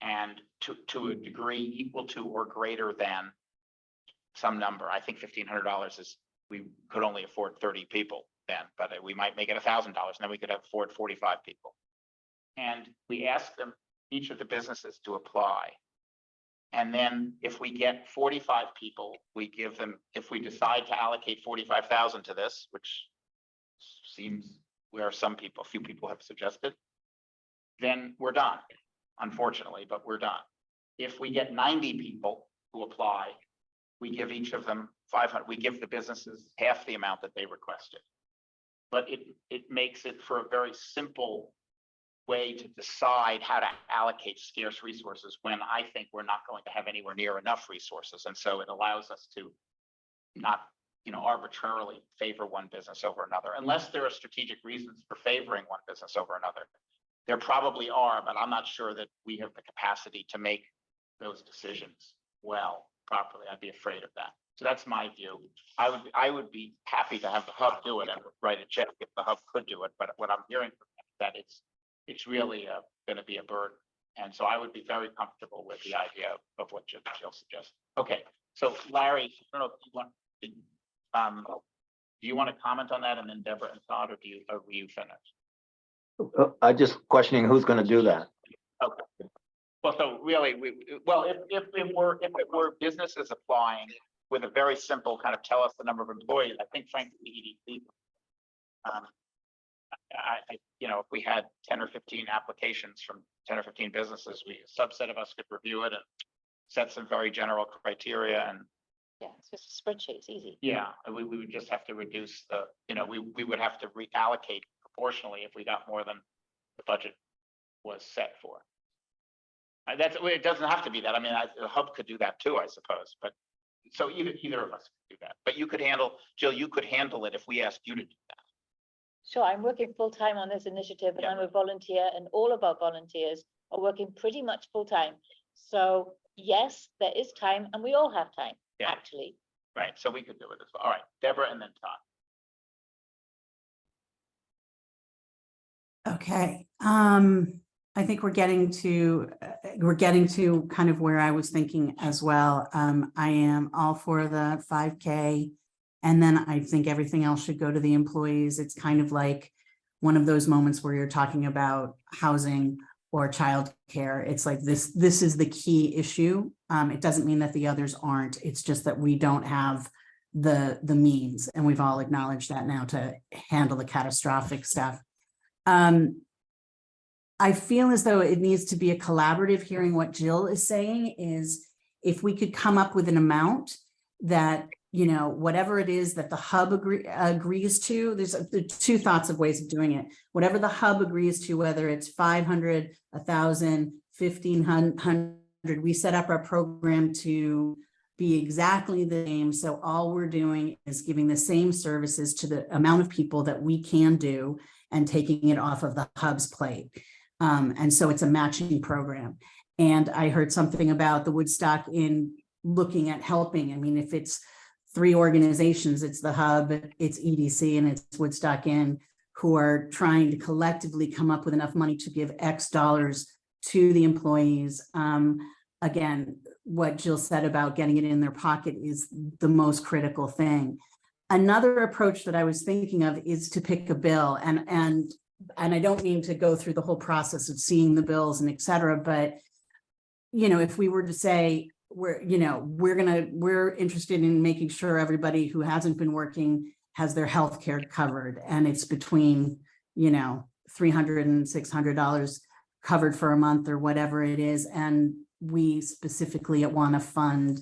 and to a degree equal to or greater than some number. I think $1,500 is, we could only afford 30 people then, but we might make it $1,000, and then we could afford 45 people. And we ask them, each of the businesses, to apply. And then if we get 45 people, we give them, if we decide to allocate 45,000 to this, which seems where a few people have suggested, then we're done, unfortunately, but we're done. If we get 90 people who apply, we give each of them 500, we give the businesses half the amount that they requested. But it makes it for a very simple way to decide how to allocate scarce resources when I think we're not going to have anywhere near enough resources. And so it allows us to not, arbitrarily favor one business over another, unless there are strategic reasons for favoring one business over another. There probably are, but I'm not sure that we have the capacity to make those decisions properly. I'd be afraid of that. So that's my view. I would be happy to have the hub do it and write a check if the hub could do it. But what I'm hearing from them is that it's really going to be a burden. And so I would be very comfortable with the idea of what Jill suggests. Okay, so Larry, I don't know if you want to, do you want to comment on that, and then Deborah and Todd, or were you finished? I'm just questioning who's going to do that. Okay. Well, so really, if it were businesses applying with a very simple kind of tell us the number of employees, I think frankly the EDC If we had 10 or 15 applications from 10 or 15 businesses, a subset of us could review it and set some very general criteria and Yeah, it's just a spreadsheet, it's easy. yeah, we would just have to reduce we would have to reallocate proportionally if we got more than the budget was set for. It doesn't have to be that. I mean, the hub could do that too, I suppose, but so either of us could do that. But you could Jill, you could handle it if we asked you to do that. Sure, I'm working full-time on this initiative and Yeah. I'm a volunteer and all of our volunteers are working pretty much full-time. So yes, there is time and we all have time, Yeah. actually. Right, so we could do it as well. All right, Deborah and then Todd. Okay, I think we're getting to kind of where I was thinking as well. I am all for the 5K. And then I think everything else should go to the employees. It's kind of like one of those moments where you're talking about housing or childcare. It's like this is the key issue. It doesn't mean that the others aren't. It's just that we don't have the means, and we've all acknowledged that now to handle the catastrophic stuff. I feel as though it needs to be a collaborative. Hearing what Jill is saying is if we could come up with an amount that, whatever it is that the hub agrees to, there's two thoughts of ways of doing it. Whatever the hub agrees to, whether it's 500, 1,000, 1,500, we set up our program to be exactly the same. So all we're doing is giving the same services to the amount of people that we can do and taking it off of the hub's plate. And so it's a matching program. And I heard something about the Woodstock in looking at helping. I mean, if it's 3 organizations, it's the hub, it's EDC, and it's Woodstock Inn, who are trying to collectively come up with enough money to give X dollars to the employees. Again, what Jill said about getting it in their pocket is the most critical thing. Another approach that I was thinking of is to pick a bill, and I don't mean to go through the whole process of seeing the bills and et cetera, but if we were to say, we're interested in making sure everybody who hasn't been working has their health care covered, and it's between $300 and $600 covered for a month or whatever it is, and we specifically want to fund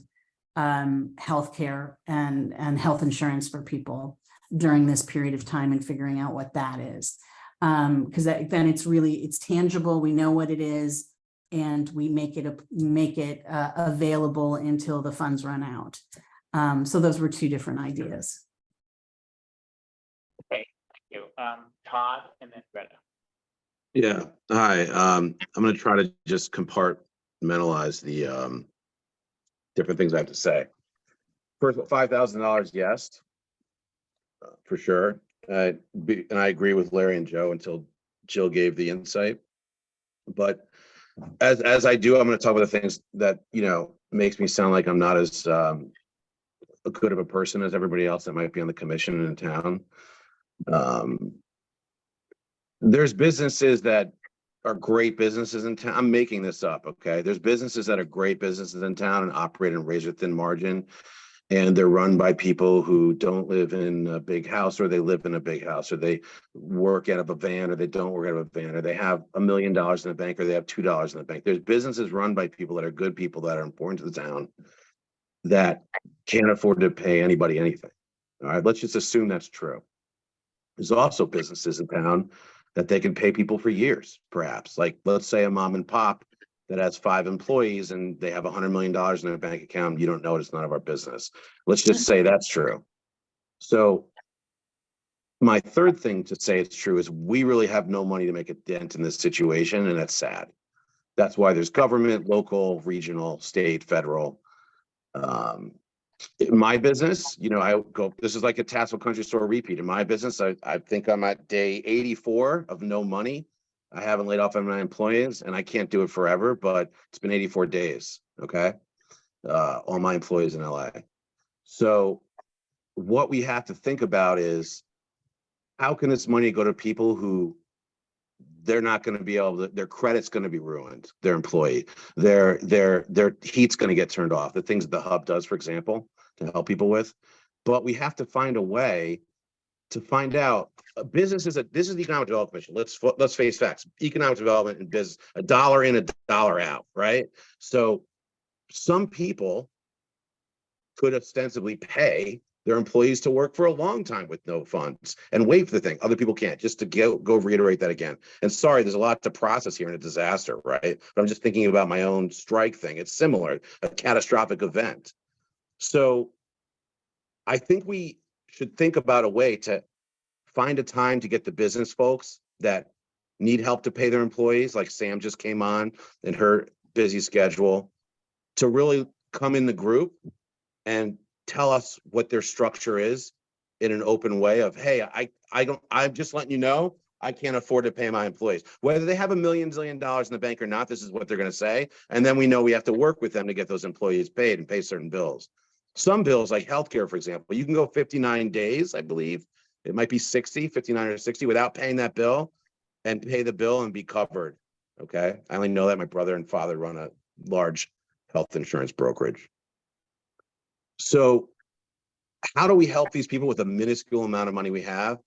healthcare and health insurance for people during this period of time, and figuring out what that is, because then it's tangible. We know what it is, and we make it available until the funds run out. So those were 2 different ideas. Okay, thank you. Todd and then Greta. Yeah, hi. I'm going to try to just compartmentalize the different things I have to say. First of all, $5,000, yes, for sure. And I agree with Larry and Joe until Jill gave the insight. But as I do, I'm going to talk about the things that, makes me sound like I'm not as good of a person as everybody else that might be on the commission in town. There's businesses that are great businesses in town. I'm making this up, okay? There's businesses that are great businesses in town and operate in razor thin margin, and they're run by people who don't live in a big house, or they live in a big house, or they work out of a van, or they don't work out of a van, or they have $1 million in the bank, or they have $2 in the bank. There's businesses run by people that are good people that are important to the town that can't afford to pay anybody anything. All right, let's just assume that's true. There's also businesses in town that they can pay people for years, perhaps. Like, let's say a mom and pop that has 5 employees and they have $100 million in their bank account. You don't know, it's none of our business. Let's just say that's true. So my third thing to say it's true is we really have no money to make a dent in this situation, and that's sad. That's why there's government, local, regional, state, federal. In my business, this is like a Tassel Country Store repeat. In my business, I think I'm at day 84 of no money. I haven't laid off any of my employees, and I can't do it forever, but it's been 84 days, okay? All my employees in LA. So what we have to think about is, how can this money go to people who they're not going to be able to, their credit's going to be ruined, their employee, their heat's going to get turned off, the things that the hub does, for example, to help people with. But we have to find a way to find out, this is the Economic Development Commission. Let's face facts. Economic development and business, a dollar in, a dollar out, right? So some people could ostensibly pay their employees to work for a long time with no funds and wait for the thing. Other people can't. Just to go reiterate that again. And sorry, there's a lot to process here in a disaster, right? But I'm just thinking about my own strike thing. It's similar, a catastrophic event. So I think we should think about a way to find a time to get the business folks that need help to pay their employees, like Sam just came on in her busy schedule, to really come in the group and tell us what their structure is in an open way of, hey, I'm just letting you know, I can't afford to pay my employees. Whether they have $1 zillion in the bank or not, this is what they're going to say. And then we know we have to work with them to get those employees paid and pay certain bills. Some bills, like healthcare, for example, you can go 59 days, I believe. It might be 60, 59 or 60 without paying that bill and pay the bill and be covered. Okay. I only know that my brother and father run a large health insurance brokerage. So how do we help these people with a minuscule amount of money we have?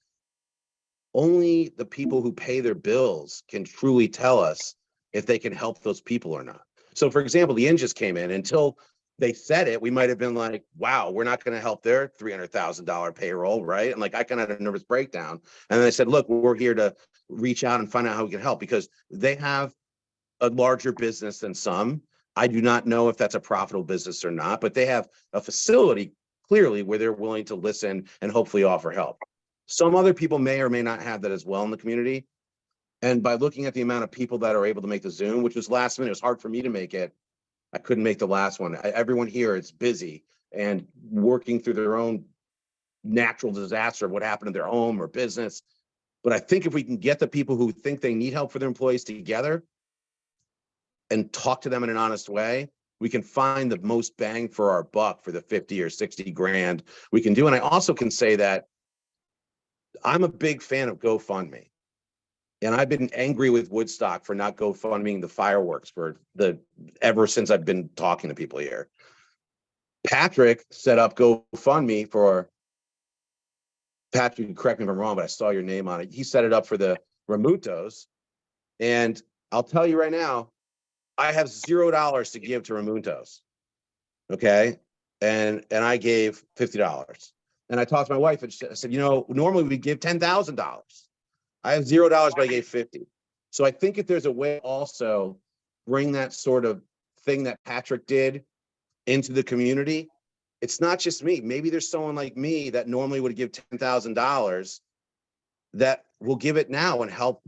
Only the people who pay their bills can truly tell us if they can help those people or not. So for example, the IN just came in. Until they said it, we might have been like, wow, we're not going to help their $300,000 payroll, right? And like, I kind of had a nervous breakdown. And then they said, look, we're here to reach out and find out how we can help, because they have a larger business than some. I do not know if that's a profitable business or not, but they have a facility clearly where they're willing to listen and hopefully offer help. Some other people may or may not have that as well in the community. And by looking at the amount of people that are able to make the Zoom, which was last minute, it was hard for me to make it. I couldn't make the last one. Everyone here is busy and working through their own natural disaster of what happened in their home or business. But I think if we can get the people who think they need help for their employees together and talk to them in an honest way, we can find the most bang for our buck for the 50 or 60 grand we can do. And I also can say that I'm a big fan of GoFundMe. And I've been angry with Woodstock for not GoFundMing the fireworks ever since I've been talking to people here. Patrick set up GoFundMe for, Patrick, correct me if I'm wrong, but I saw your name on it. He set it up for the Ramutos. And I'll tell you right now, I have $0 to give to Ramutos. Okay. And I gave $50. And I talked to my wife and I said, you know, normally we give $10,000. I have $0, but I gave 50. So I think if there's a way also bring that sort of thing that Patrick did into the community, it's not just me. Maybe there's someone like me that normally would give $10,000 that will give it now and help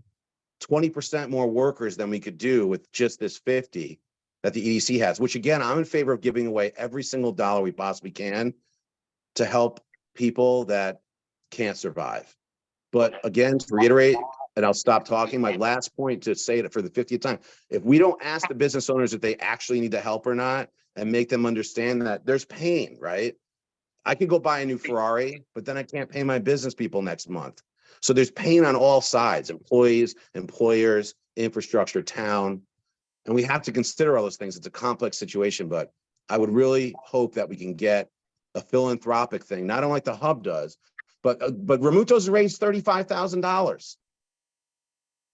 20% more workers than we could do with just this 50 that the EDC has, which again, I'm in favor of giving away every single dollar we possibly can to help people that can't survive. But again, to reiterate, and I'll stop talking, my last point to say it for the 50th time, if we don't ask the business owners if they actually need the help or not, and make them understand that there's pain, right? I could go buy a new Ferrari, but then I can't pay my business people next month. So there's pain on all sides, employees, employers, infrastructure, town. And we have to consider all those things. It's a complex situation, but I would really hope that we can get a philanthropic thing, not unlike the hub does, but Ramutos raised $35,000.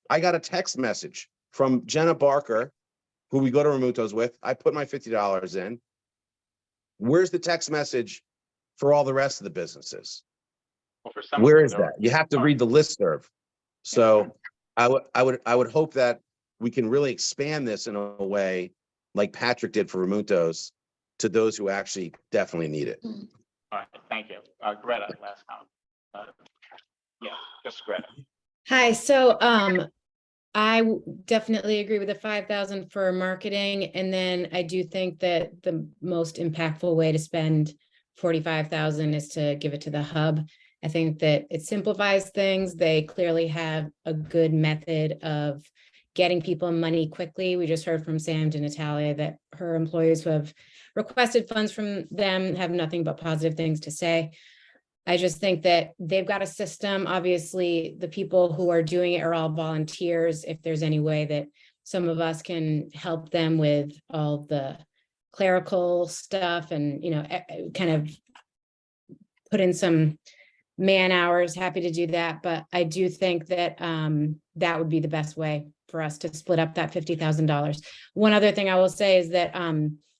I got a text message from Jenna Barker, who we go to Ramutos with. I put my $50 in. Where's the text message for all the rest of the businesses? Well, for some Where of is them, that? You have to read the listserv. So I would hope that we can really expand this in a way like Patrick did for Ramutos to those who actually definitely need it. All right, thank you. Greta, last comment. Yeah, just Greta. Hi, so definitely agree with the 5,000 for marketing. And then I do think that the most impactful way to spend 45,000 is to give it to the hub. I think that it simplifies things. They clearly have a good method of getting people money quickly. We just heard from Sam to Natalia that her employees who have requested funds from them have nothing but positive things to say. I just think that they've got a system. Obviously, the people who are doing it are all volunteers. If there's any way that some of us can help them with all the clerical stuff and, you know, kind of put in some man hours, happy to do that, but I do think that that would be the best way for us to split up that $50,000. One other thing I will say is that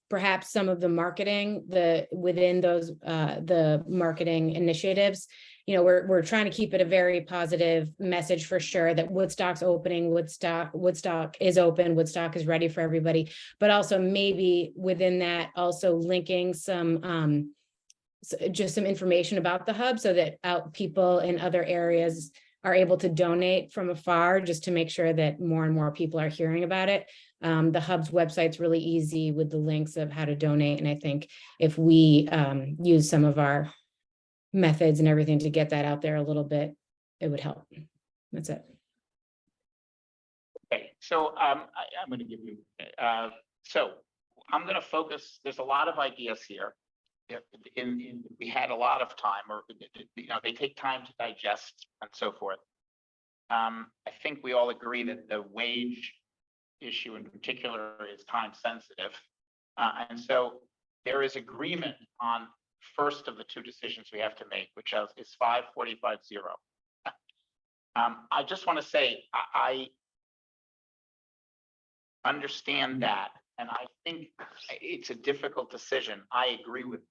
perhaps some of the marketing, within those the marketing initiatives, you know, we're trying to keep it a very positive message for sure that Woodstock's opening, Woodstock is open, Woodstock is ready for everybody, but also maybe within that also linking some just some information about the hub so that people in other areas are able to donate from afar, just to make sure that more and more people are hearing about it. The hub's website's really easy with the links of how to donate. And I think if we use some of our methods and everything to get that out there a little bit, it would help. That's it. Okay, so I'm going to give you, so I'm going to focus, there's a lot of ideas here. We had a lot of time, or you know, they take time to digest and so forth. I think we all agree that the wage issue in particular is time sensitive, and so there is agreement on first of the two decisions we have to make, which is 5450. I just want to say I understand that, and I think it's a difficult decision. I agree with.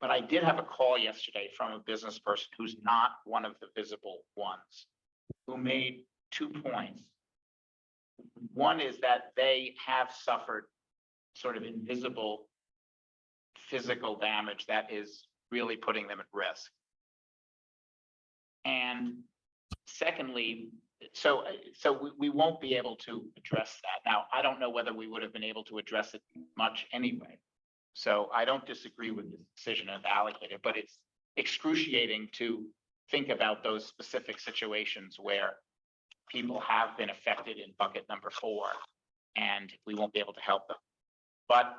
But I did have a call yesterday from a business person who's not one of the visible ones, who made 2 points. One is that they have suffered sort of invisible physical damage that is really putting them at risk. And secondly, so we won't be able to address that. Now, I don't know whether we would have been able to address it much anyway. So I don't disagree with the decision of allocated, but it's excruciating to think about those specific situations where people have been affected in bucket number 4, and we won't be able to help them. But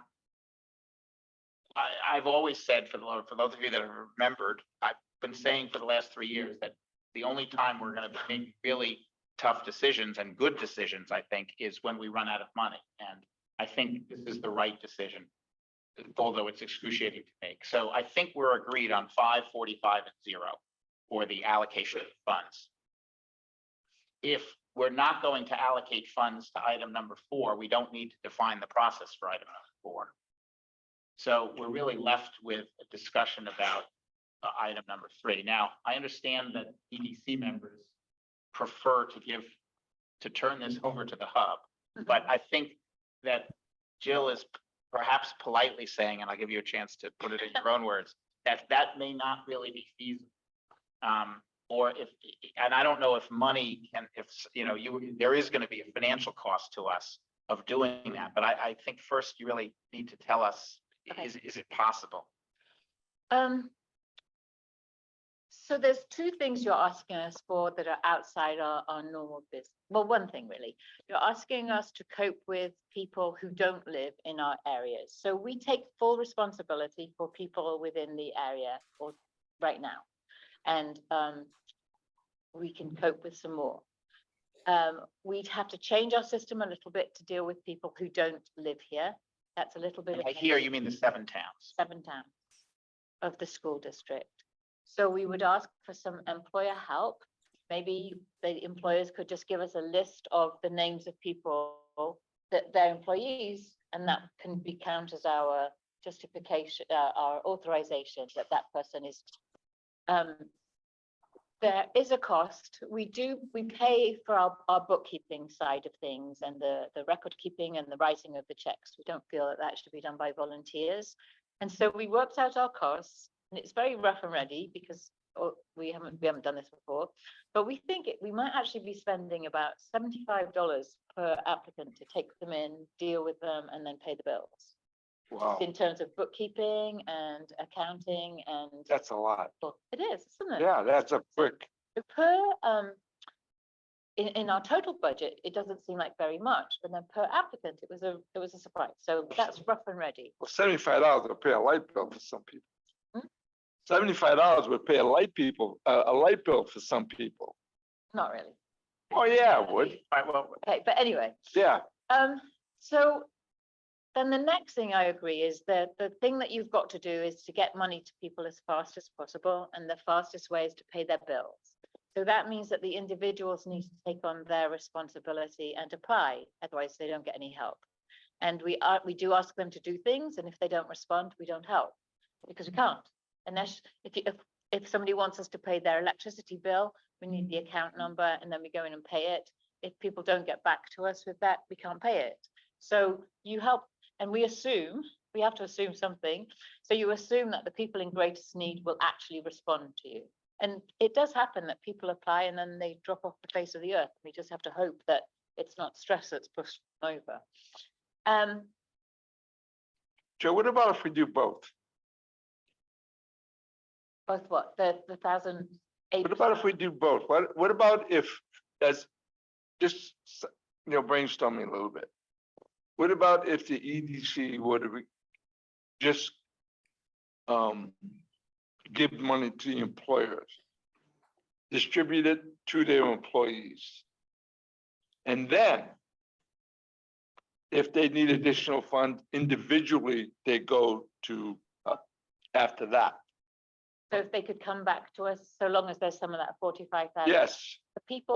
I've always said, for those of you that have remembered, I've been saying for the last 3 years that the only time we're going to make really tough decisions and good decisions, I think, is when we run out of money. And I think this is the right decision, although it's excruciating to make. So I think we're agreed on 5, 45, and 0 for the allocation of funds. If we're not going to allocate funds to item number 4, we don't need to define the process for item number 4. So we're really left with a discussion about item number 3. Now, I understand that EDC members prefer to turn this over to the hub, but I think that Jill is perhaps politely saying, and I'll give you a chance to put it in your own words, that may not really be feasible. Or and I don't know if money can, there is going to be a financial cost to us of doing that. But I think first you really need to tell us, okay, is it possible? So there's 2 things you're asking us for that are outside our normal business. Well, one thing really, you're asking us to cope with people who don't live in our areas. So we take full responsibility for people within the area or right now. And we can cope with some more. We'd have to change our system a little bit to deal with people who don't live here. That's a little bit. I hear you mean the 7 towns. 7 towns of the school district. So we would ask for some employer help. Maybe the employers could just give us a list of the names of people that they're employees, and that can be counted as our justification, our authorization that that person is. There is a cost. We pay for our bookkeeping side of things and the record keeping and the writing of the checks. We don't feel that should be done by volunteers. And so we worked out our costs, and it's very rough and ready because we haven't done this before, but we think we might actually be spending about $75 per applicant to take them in, deal with them, and then pay the bills. Wow. In terms of bookkeeping and accounting and. That's a lot. It is, isn't it? Yeah, that's a quick. Per in our total budget, it doesn't seem like very much, but then per applicant, it was a surprise. So that's rough and ready. Well, $75 would pay a light bill for some people. $75 would pay a light bill for some people. Not really. Oh yeah, it would. All right, well, Okay, but anyway. Yeah. So then the next thing I agree is that the thing that you've got to do is to get money to people as fast as possible, and the fastest way is to pay their bills. So that means that the individuals need to take on their responsibility and apply, otherwise they don't get any help. And we do ask them to do things, and if they don't respond, we don't help, because we can't. Unless if somebody wants us to pay their electricity bill, we need the account number, and then we go in and pay it. If people don't get back to us with that, we can't pay it. So you help, and we have to assume something. So you assume that the people in greatest need will actually respond to you. And it does happen that people apply and then they drop off the face of the earth. We just have to hope that it's not stress that's pushed them over. Joe, what about if we do both? Both what? The 1,008? What about if we do both? What about if, as just, brainstorming a little bit. What about if the EDC would just give money to the employers, distribute it to their employees, and then if they need additional funds individually, they go to after that. So if they could come back to us, so long as there's some of that 45,000. Yes. The people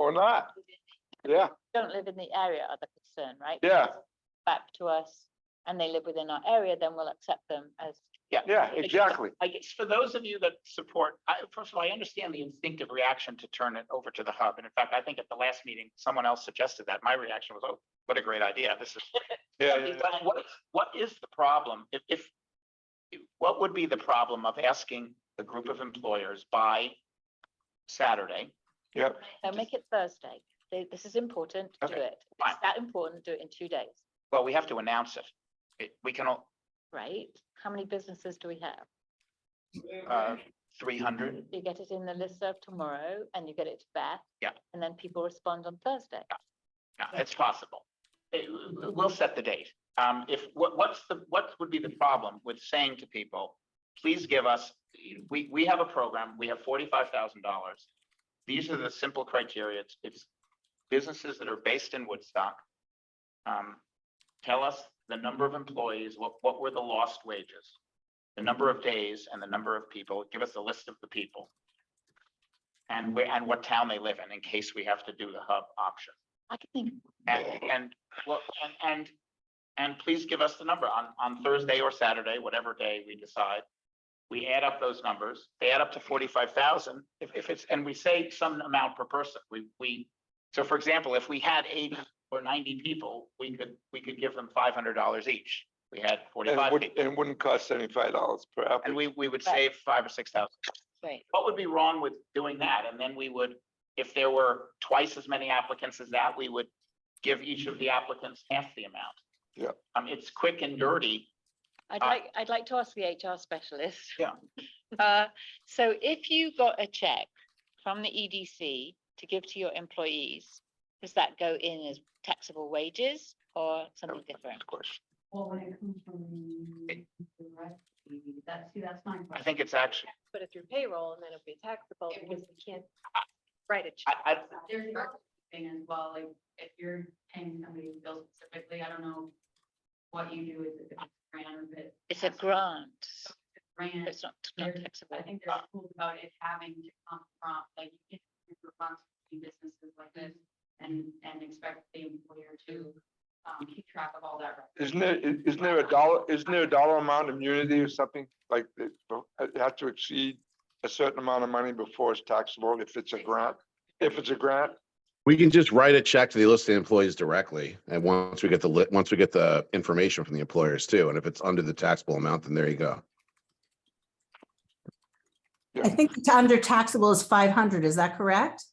Or not. Yeah. don't live in the area are the concern, right? Yeah. Back to us, and they live within our area, then we'll accept them as. Yeah, exactly. I guess for those of you that support, first of all, I understand the instinctive reaction to turn it over to the hub. And in fact, I think at the last meeting, someone else suggested that. My reaction was, oh, what a great idea. This is. But what is the problem? What would be the problem of asking a group of employers by Saturday? Yep. So make it Thursday. This is important, do Okay, it. fine. It's that important, do it in 2 days, Well, we have to announce it. We can all, right? How many businesses do we have? 300. You get it in the listserv tomorrow and you get it to Beth. Yeah. And then people respond on Thursday. Yeah, it's possible. We'll set the date. What would be the problem with saying to people, please give us, we have a program, we have $45,000. These are the simple criteria. It's businesses that are based in Woodstock. Tell us the number of employees, what were the lost wages, the number of days and the number of people. Give us a list of the people. And what town they live in case we have to do the hub option. I can think. And please give us the number on Thursday or Saturday, whatever day we decide. We add up those numbers. They add up to 45,000. If it's, and we say some amount per person. So for example, if we had 80 or 90 people, we could give them $500 each. We had 45 people. And it wouldn't cost $75 per applicant. And we would save $5,000 or $6,000. Right. What would be wrong with doing that? And then we would, if there were twice as many applicants as that, we would give each of the applicants half the amount. Yeah. It's quick and dirty. I'd like to ask the HR specialist. Yeah. So if you got a check from the EDC to give to your employees, does that go in as taxable wages or something different? Of course. Well, when it comes from that's fine. I think it's actually, Put it through payroll and then it'll be taxable because we can't write a check. There's another thing as well, like if you're paying somebody's bill specifically, I don't know what you do, is it a grant or if It's a grant. grant? It's not There's- taxable. I think there's rules about it having to come from, like, you can't do funds in businesses like this and expect the employer to keep track of all that. Isn't there a dollar amount immunity or something like it have to exceed a certain amount of money before it's taxable if it's a grant? If it's a grant, We can just write a check to the listed employees directly. And once we get the information from the employers too, and if it's under the taxable amount, then there you go. I think the under taxable is 500, is that correct?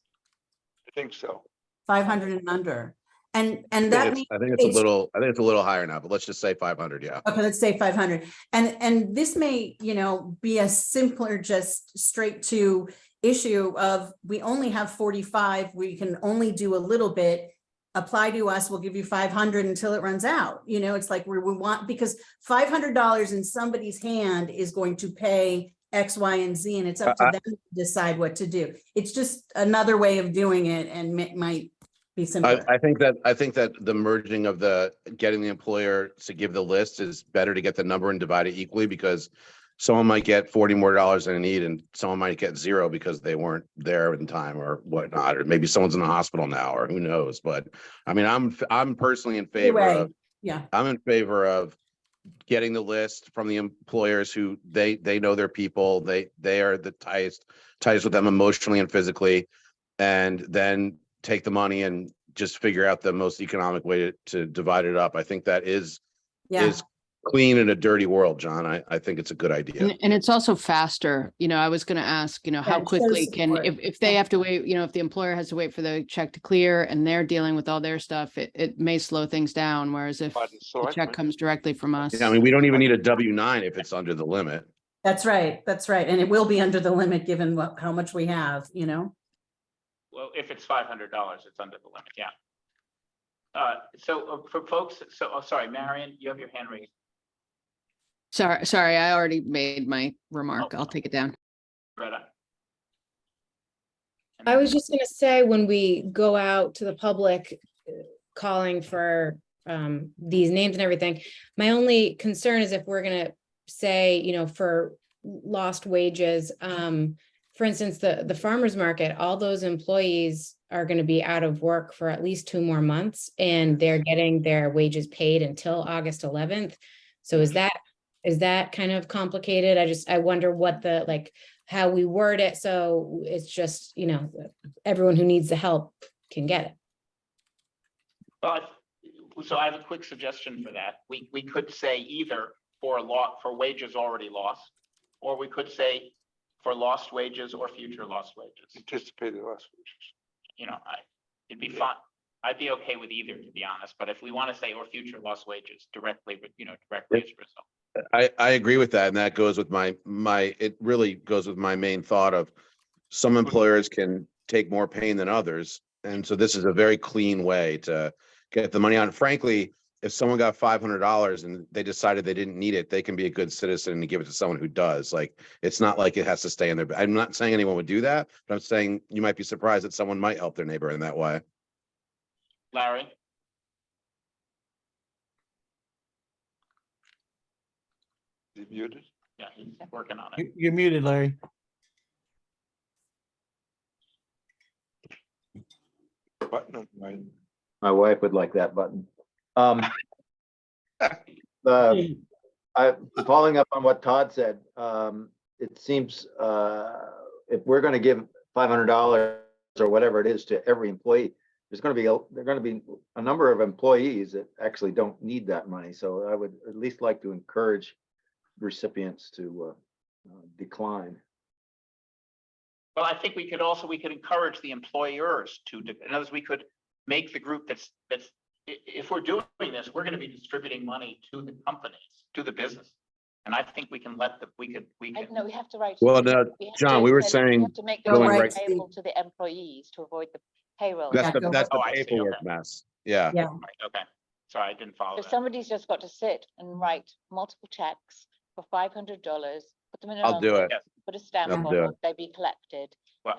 I think so. 500 and under. And I that think means. it's a little higher now, but let's just say 500, yeah. Okay, let's say 500. And this may, be a simpler, just straight to issue of, we only have 45, we can only do a little bit. Apply to us, we'll give you 500 until it runs out. It's like we want, because $500 in somebody's hand is going to pay X, Y, and Z, and it's up to them to decide what to do. It's just another way of doing it and might be simpler. I think that the merging of getting the employer to give the list is better to get the number and divide it equally, because someone might get $40 more than they need and someone might get zero because they weren't there in time or whatnot, or maybe someone's in the hospital now, or who knows. But I mean, I'm personally in favor way, of, yeah. I'm in favor of getting the list from the employers who they know their people, they are the tightest with them emotionally and physically, and then take the money and just figure out the most economic way to divide it up. I think that is clean in a dirty world, John. I think it's a good idea. And it's also faster. You know, I was going to ask, you know, how it shows quickly can, support. if they have to wait, you know, if the employer has to wait for the check to clear and they're dealing with all their stuff, it may slow things down. Whereas if By the the check selectmen. comes directly from us. Yeah, I mean, we don't even need a W-9 if it's under the limit. That's right. That's right. And it will be under the limit given how much we have, you know? Well, if it's $500, it's under the limit, yeah. So for folks, sorry, Marion, you have your hand raised. Sorry, I already made my remark. I'll take it down. Greta. I was just gonna say, when we go out to the public calling for these names and everything, my only concern is if we're gonna say, you know, for lost wages, for instance, the farmer's market, all those employees are gonna be out of work for at least 2 more months, and they're getting their wages paid until August 11th. So is that kind of complicated? I wonder what how we word it, so it's just, you know, everyone who needs the help can get it. But, so I have a quick suggestion for that. We could say either for wages already lost, or we could say for lost wages or future lost wages. Anticipated lost wages. You know, it'd be fine. I'd be okay with either, to be honest, but if we want to say or future lost wages directly, but directly as a result. I agree with that. And that goes with it really goes with my main thought of some employers can take more pain than others. And so this is a very clean way to get the money on. Frankly, if someone got $500 and they decided they didn't need it, they can be a good citizen and give it to someone who does. Like, it's not like it has to stay in their, I'm not saying anyone would do that, but I'm saying you might be surprised that someone might help their neighbor in that way. Larry? Is he muted? Yeah, he's working on it. You're muted, Larry. Button on my. My wife would like that button. Following up on what Todd said, it seems if we're going to give $500 or whatever it is to every employee, there are going to be a number of employees that actually don't need that money. So I would at least like to encourage recipients to decline. Well, I think we could encourage the employers to, in other words, we could make the group that's, if we're doing this, we're going to be distributing money to the companies, to the business. And I think we can No, we have to write. Well, no, John, we were We saying have to make the going money right. payable to the employees to avoid the payroll. That's the I see, paperwork okay. mess. Yeah. Yeah. Okay, sorry, I didn't follow So that. somebody's just got to sit and write multiple checks for $500, put them in an I'll do envelope, it. put a stamp I'll on do it, it. they be collected. Well-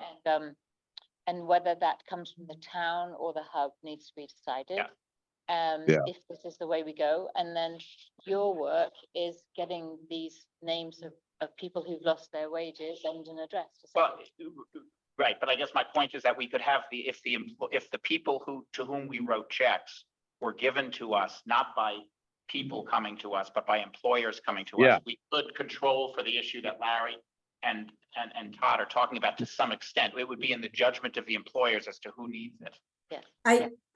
And whether that comes from the town or the hub needs to be decided. Yeah. If this is the way we go, and then your work is getting these names of people who've lost their wages and an address. to send Well, right, but I guess my point is that we could have if the people to whom we wrote checks were given to us, not by people coming to us, but by employers coming to Yeah. us, we could control for the issue that Larry and Todd are talking about to some extent. It would be in the judgment of the employers as to who needs it. Yes.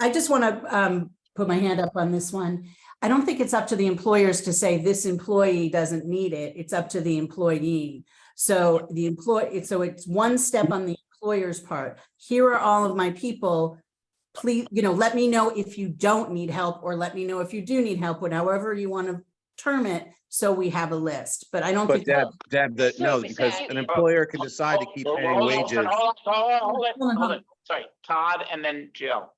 I just want to put my hand up on this one. I don't think it's up to the employers to say this employee doesn't need it. It's up to the employee. So it's one step on the employer's part. Here are all of my people. Please, let me know if you don't need help, or let me know if you do need help, however you want to term it. So we have a list, but I don't But think. Deb, because an employer can decide to keep paying wages. Hold on. Sorry, Todd and then Jill.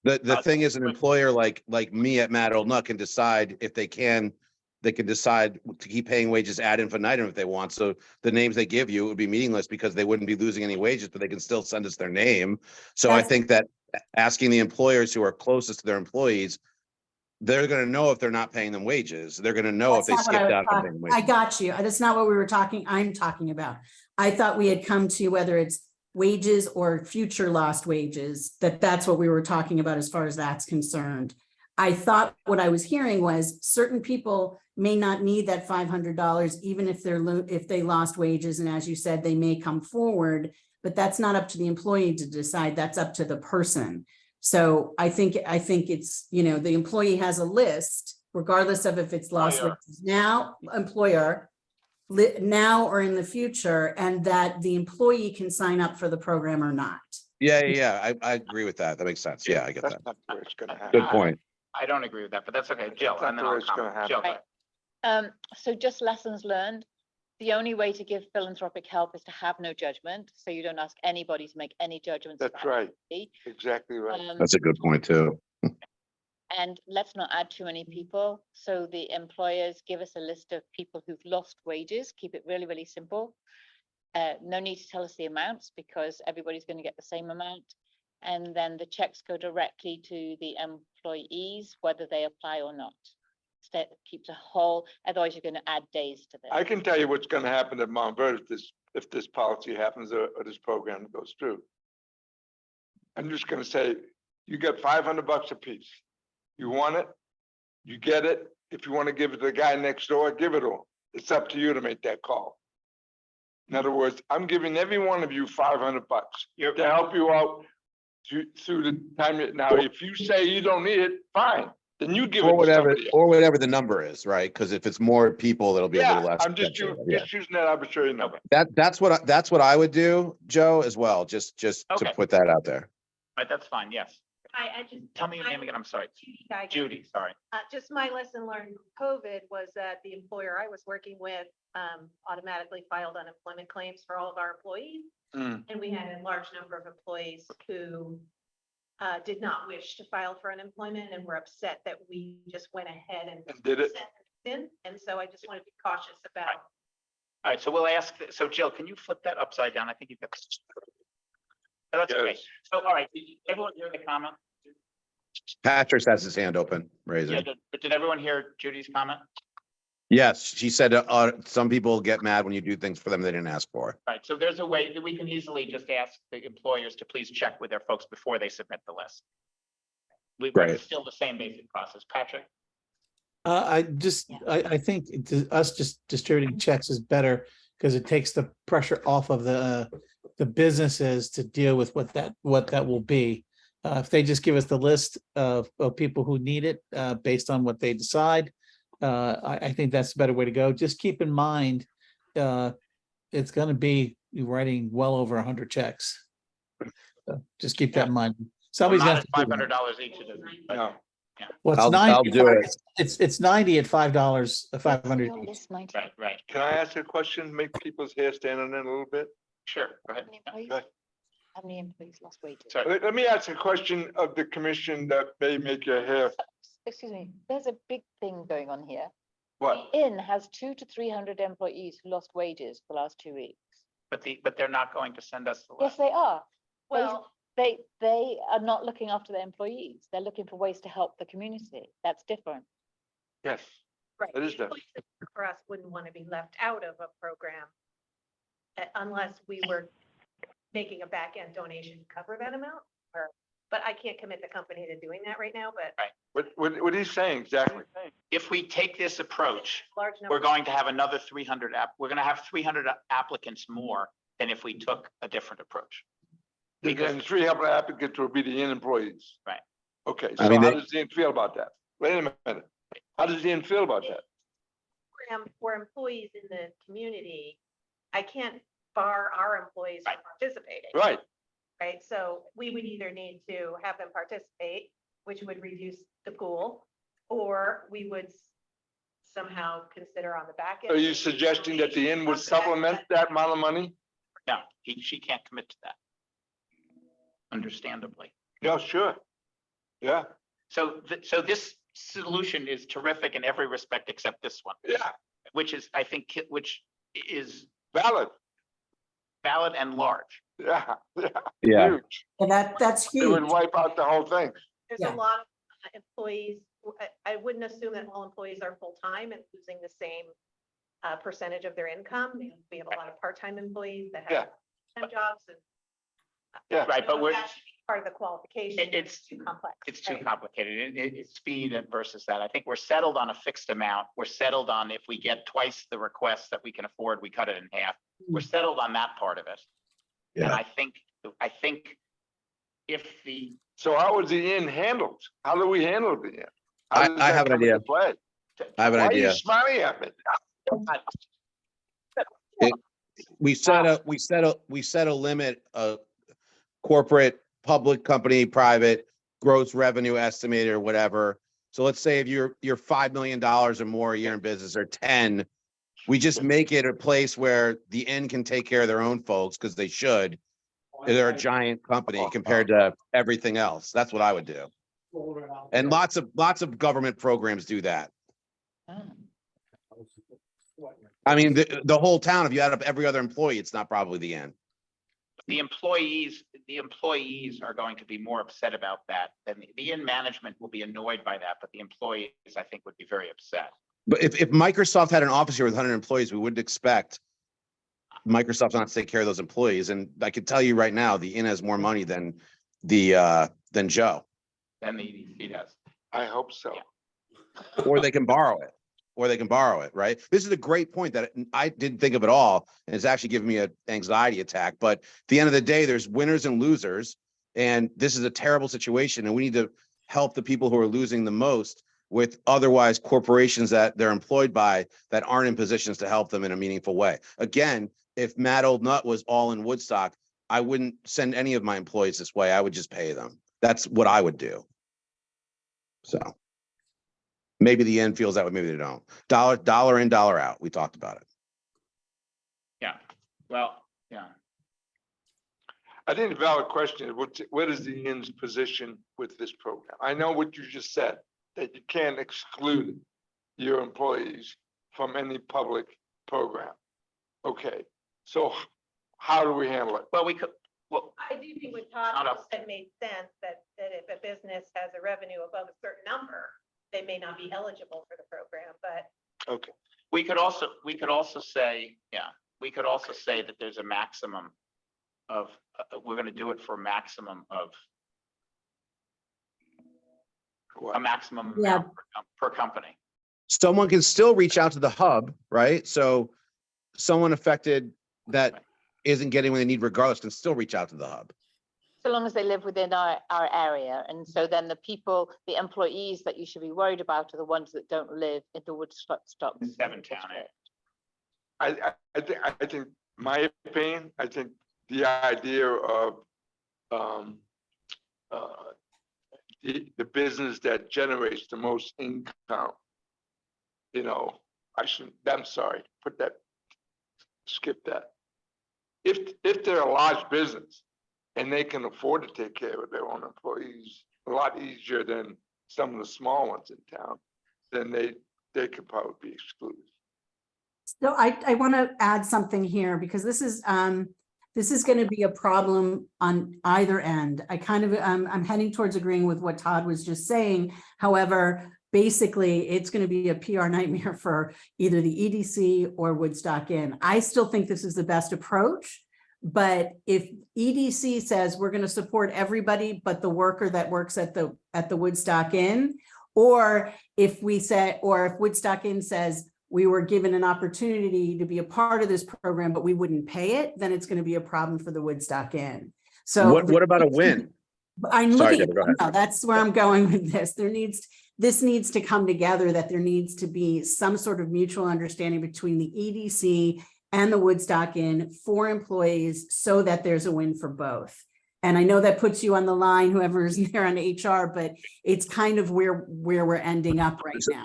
The thing is, an employer like me at Mad Old Nut can decide if they can they can decide to keep paying wages ad infinitum if they want. So the names they give you would be meaningless because they wouldn't be losing any wages, but they can still send us their name. So I That's- think that asking the employers who are closest to their employees, they're gonna know if they're not paying them wages. They're gonna know if That's they not what I skipped was out on talking- paying I wages. got you. That's not what I'm talking about. I thought we had come to whether it's wages or future lost wages, that's what we were talking about as far as that's concerned. I thought what I was hearing was certain people may not need that $500, even if if they lost wages. And as you said, they may come forward, but that's not up to the employee to decide. That's up to the person. So I think it's, the employee has a list, regardless of if it's lost wages now, employer, now or in the future, and that the employee can sign up for the program or not. Yeah. I agree with that. That makes sense. Yeah, I get That's that. not the way it's gonna happen. Good point. I don't agree with that, but that's okay. Jill, not and then the way I'll it's gonna comment. Jill, happen. go ahead. So just lessons learned. The only way to give philanthropic help is to have no judgment. So you don't ask anybody to make any judgments. That's about right. anybody. Exactly right. That's a good point too. And let's not add too many people. So the employers give us a list of people who've lost wages. Keep it really, really simple. No need to tell us the amounts because everybody's going to get the same amount. And then the checks go directly to the employees, whether they apply or not. That keeps a whole, otherwise you're going to add days to this. I can tell you what's gonna happen at Mount Vernon if this policy happens or this program goes through. I'm just gonna say, you get $500 a piece. You want it, you get it. If you want to give it to the guy next door, give it to him. It's up to you to make that call. In other words, I'm giving every one of you $500 to help you out through the time. Now, if you say you don't need it, fine, then you give it to somebody else. Or whatever the number is, right? Because if it's more people, it'll be a little Yeah, less. I'm just expensive. using that arbitrary number. That's what I would do, Joe, as well. Just to Okay. put that out there. Right, that's fine, yes. I just. Tell me your name again, I'm sorry. Judy Geiger. Judy, sorry. Just my lesson learned from COVID was that the employer I was working with automatically filed unemployment claims for all of our employees. Mm. And we had a large number of employees who did not wish to file for unemployment and were upset that we just went ahead and did it. sent it in. And so I just want to be cautious about. All right, so we'll ask, so Jill, can you flip that upside down? I think you've got. Oh, that's okay. Yes. So, all right, did everyone hear the comment? Patrick has his hand open, raising. Yeah, but did everyone hear Judy's comment? Yes, she said some people get mad when you do things for them they didn't ask for. Right, so there's a way that we can easily just ask the employers to please check with their folks before they submit the list. It's still the same basic process. Patrick? I think us just distributing checks is better because it takes the pressure off of the businesses to deal with what that will be. If they just give us the list of people who need it based on what they decide, I think that's a better way to go. Just keep in mind, it's going to be writing well over 100 checks. So just keep that in mind. Somebody's Well, got not at $500 each of them. but- No. Well, it's I'll 90. do it. It's 90 at $5, 500 each. Right. Can I ask a question? Make people's hair stand on end a little bit? Sure, go ahead. How many employees lost wages? Sorry. Let me ask a question of the commission that may make your hair. Excuse me, there's a big thing going on here. What? The inn has 200 to 300 employees who lost wages the last 2 weeks. But they're not going to send us the Yes, list. they are. Well, They are not looking after their employees. They're looking for ways to help the community. That's different. Yes, right. it is the different. employees For us, wouldn't want to be left out of a program unless we were making a back end donation to cover that amount. But I can't commit the company to doing that right now, but What he's saying exactly. If we take this approach, large number. we're going to have another 300 we're going to have 300 applicants more than if we took a different approach. Because- And 3 applicants will be the inn employees. Right. Okay, I so mean, how they- does the inn feel about that? Wait a minute. How does the inn feel about that? For employees in the community, I can't bar our employees from participating. Right. Right, so we would either need to have them participate, which would reduce the pool, or we would somehow consider on the back end. Are you suggesting that the inn would supplement that amount of money? No, she can't commit to that. Understandably. Yeah, sure. Yeah. So this solution is terrific in every respect except this one. Yeah, Which is, I think, which is valid. valid and large. Yeah, yeah. Yeah. Huge. And that's It would huge. wipe out the whole thing. There's Yeah. a lot of employees, I wouldn't assume that all employees are full-time and losing the same percentage of their income. We have a lot of part-time employees that Yeah. have time jobs and. Yeah. Right, but we're, That should be part of the qualification. it's too complex. it's too right? complicated. It's speed versus that. I think we're settled on a fixed amount. We're settled on if we get twice the requests that we can afford, we cut it in half. We're settled on that part of it. And Yeah. I think if the, So how was the inn handled? How do we handle the inn? How I does have that an come into idea. play? I have an Why are you idea. smiling at me? We set a limit, corporate, public company, private, gross revenue estimated or whatever. So let's say if you're $5 million or more a year in business, or 10, we just make it a place where the inn can take care of their own folks, because they should. They're a giant company compared to everything else. That's what I would do. And lots of government programs do that. I mean, the whole town, if you add up every other employee, it's not probably the end. the employees are going to be more upset about that. Than the inn management will be annoyed by that, but the employees, I think, would be very upset. But if Microsoft had an office here with 100 employees, we wouldn't expect Microsoft not to take care of those employees. And I can tell you right now, the inn has more money than Joe, Then the EDC does. I hope so. or they can borrow it. Right. This is a great point that I didn't think of at all. And it's actually giving me an anxiety attack. But at the end of the day, there's winners and losers. And this is a terrible situation. And we need to help the people who are losing the most with otherwise corporations that they're employed by that aren't in positions to help them in a meaningful way. Again, if Matt Old Nut was all in Woodstock, I wouldn't send any of my employees this way. I would just pay them. That's what I would do. So maybe the end feels that way, maybe they don't. Dollar in, dollar out. We talked about it. Yeah, well, yeah. I think the valid question is, what is the inn's position with this program? I know what you just said, that you can't exclude your employees from any public program. Okay, so how do we handle it? Well, we could, well, I do think what Todd Not a- just said made sense, that if a business has a revenue above a certain number, they may not be eligible for the program, but Okay, we could also say, that there's a maximum of, we're gonna do it for a maximum of, what? a maximum Yeah. amount per company. Someone can still reach out to the hub, right? So someone affected that isn't getting what they need regardless can still reach out to the hub. So long as they live within our area. And so then the employees that you should be worried about are the ones that don't live in the Woodstock. Seven town district. I think, my opinion, I think the idea of the business that generates the most income, I'm sorry, skip that. If they're a large business and they can afford to take care of their own employees a lot easier than some of the small ones in town, then they could probably be excluded. So I want to add something here, because this is going to be a problem on either end. I'm heading towards agreeing with what Todd was just saying. However, basically it's going to be a PR nightmare for either the EDC or Woodstock Inn. I still think this is the best approach, but if EDC says we're going to support everybody but the worker that works at the Woodstock Inn, or if Woodstock Inn says we were given an opportunity to be a part of this program, but we wouldn't pay it, then it's going to be a problem for the Woodstock Inn. So What about a win? I'm Sorry, looking, Deborah, go ahead. no, that's where I'm going with this. This needs to come together, that there needs to be some sort of mutual understanding between the EDC and the Woodstock Inn for employees, so that there's a win for both. And I know that puts you on the line, whoever's there on HR, but it's kind of where we're ending up right now.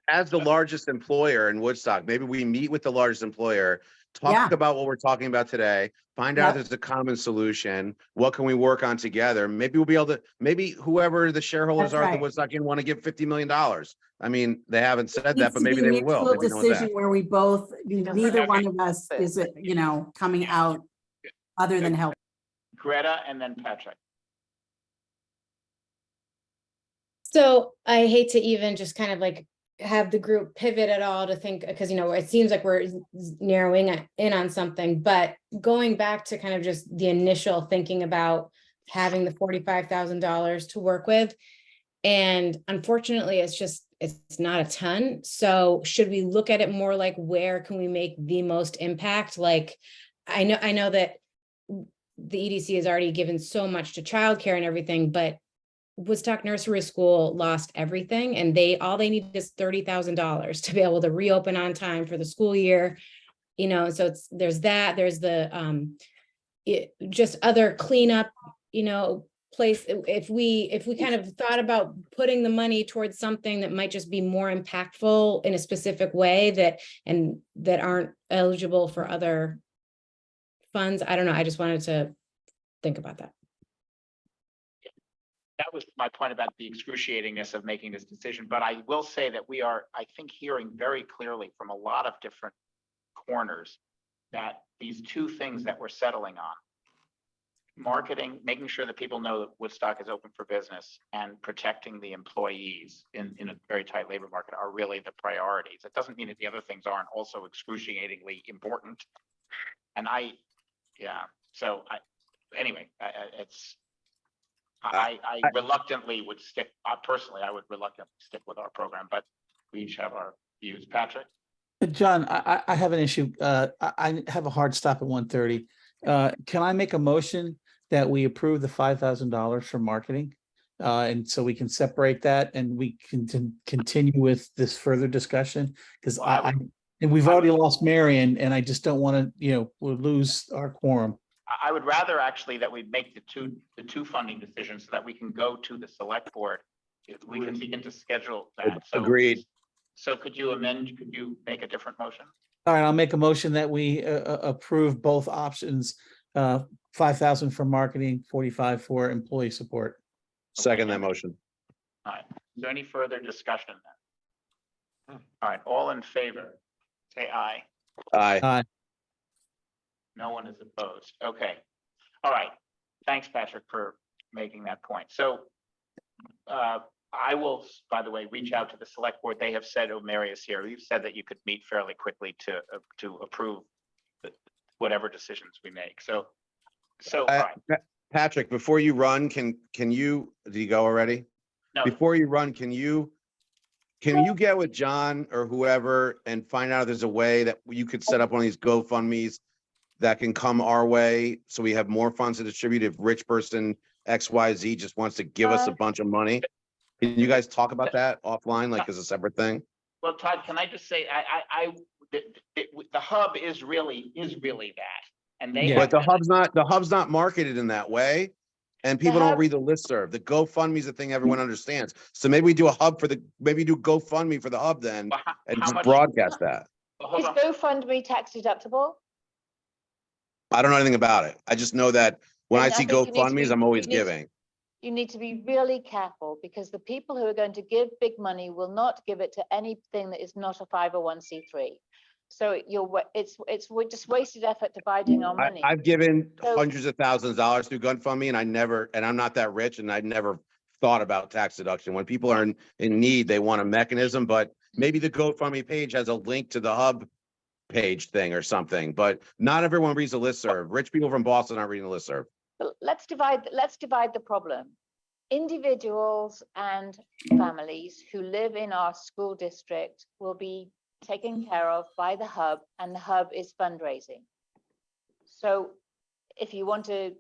As the largest employer in Woodstock, maybe we meet with the largest employer talk Yeah. about what we're talking about today, find out Yep. if there's a common solution. What can we work on together? Maybe we'll be able to, maybe whoever the shareholders That's are at the right. Woodstock Inn want to give $50 million. I mean, they haven't said that, Needs but to maybe be a they will. mutual Maybe no one's decision that. where we both, neither Okay. one of us is, coming out other than help. Greta and then Patrick. So I hate to even just kind of like have the group pivot at all to think, because, it seems like we're narrowing in on something, but going back to kind of just the initial thinking about having the $45,000 to work with. And unfortunately, it's not a ton. So should we look at it more like, where can we make the most impact? Like, I know that the EDC has already given so much to childcare and everything, but Woodstock Nursery School lost everything, and all they need is $30,000 to be able to reopen on time for the school year. So there's the just other cleanup, place. If we kind of thought about putting the money towards something that might just be more impactful in a specific way that aren't eligible for other funds. I don't know. I just wanted to think about that. That was my point about the excruciatingness of making this decision, but I will say that we are, I think, hearing very clearly from a lot of different corners that these two things that we're settling on, marketing, making sure that people know that Woodstock is open for business, and protecting the employees in a very tight labor market, are really the priorities. It doesn't mean that the other things aren't also excruciatingly important. And I reluctantly would stick, personally, I would reluctantly stick with our program, but we each have our views. Patrick? John, I have an issue. I have a hard stop at 1:30. Can I make a motion that we approve the $5,000 for marketing? And so we can separate that and we can continue with this further discussion, because and we've already lost Marion, and I just don't want to, we'll lose our quorum. I would rather actually that we make the two funding decisions so that we can go to the select board. If we can begin to schedule that. So, Agreed. So could you make a different motion? All right, I'll make a motion that we approve both options, 5,000 for marketing, 45 for employee support. Second that motion. All right, is there any further discussion then? All right, all in favor, say aye. Aye. No one is opposed. Okay. All right. Thanks, Patrick, for making that point. So I will, by the way, reach out to the select board. They have said, Mary is here. You've said that you could meet fairly quickly to approve whatever decisions we make. So all right. Patrick, before you run, can you, did you go already? No. Before you run, can you get with John or whoever and find out if there's a way that you could set up one of these GoFundMe's that can come our way, so we have more funds to distribute if rich person XYZ just wants to give us a bunch of money? Can you guys talk about that offline, like as a separate thing? Well, Todd, can I just say, the hub is really that, and they. But the hub's not marketed in that way, and people don't read the listserv. The GoFundMe is the thing everyone understands. So maybe we do a hub maybe do GoFundMe for the hub then, and just broadcast that. Is GoFundMe tax deductible? I don't know anything about it. I just know that when I see think you need to GoFundMe's, I'm always giving. You need to be really careful, because the people who are going to give big money will not give it to anything that is not a 501c3. So it's just wasted effort dividing our money. I've given hundreds of thousands of dollars through GoFundMe, and I'm not that rich, and I never thought about tax deduction. When people are in need, they want a mechanism, but maybe the GoFundMe page has a link to the hub page thing or something, but not everyone reads the listserv. Rich people from Boston aren't reading the listserv. But let's divide the problem. Individuals and families who live in our school district will be taken care of by the hub, and the hub is fundraising. So if you want to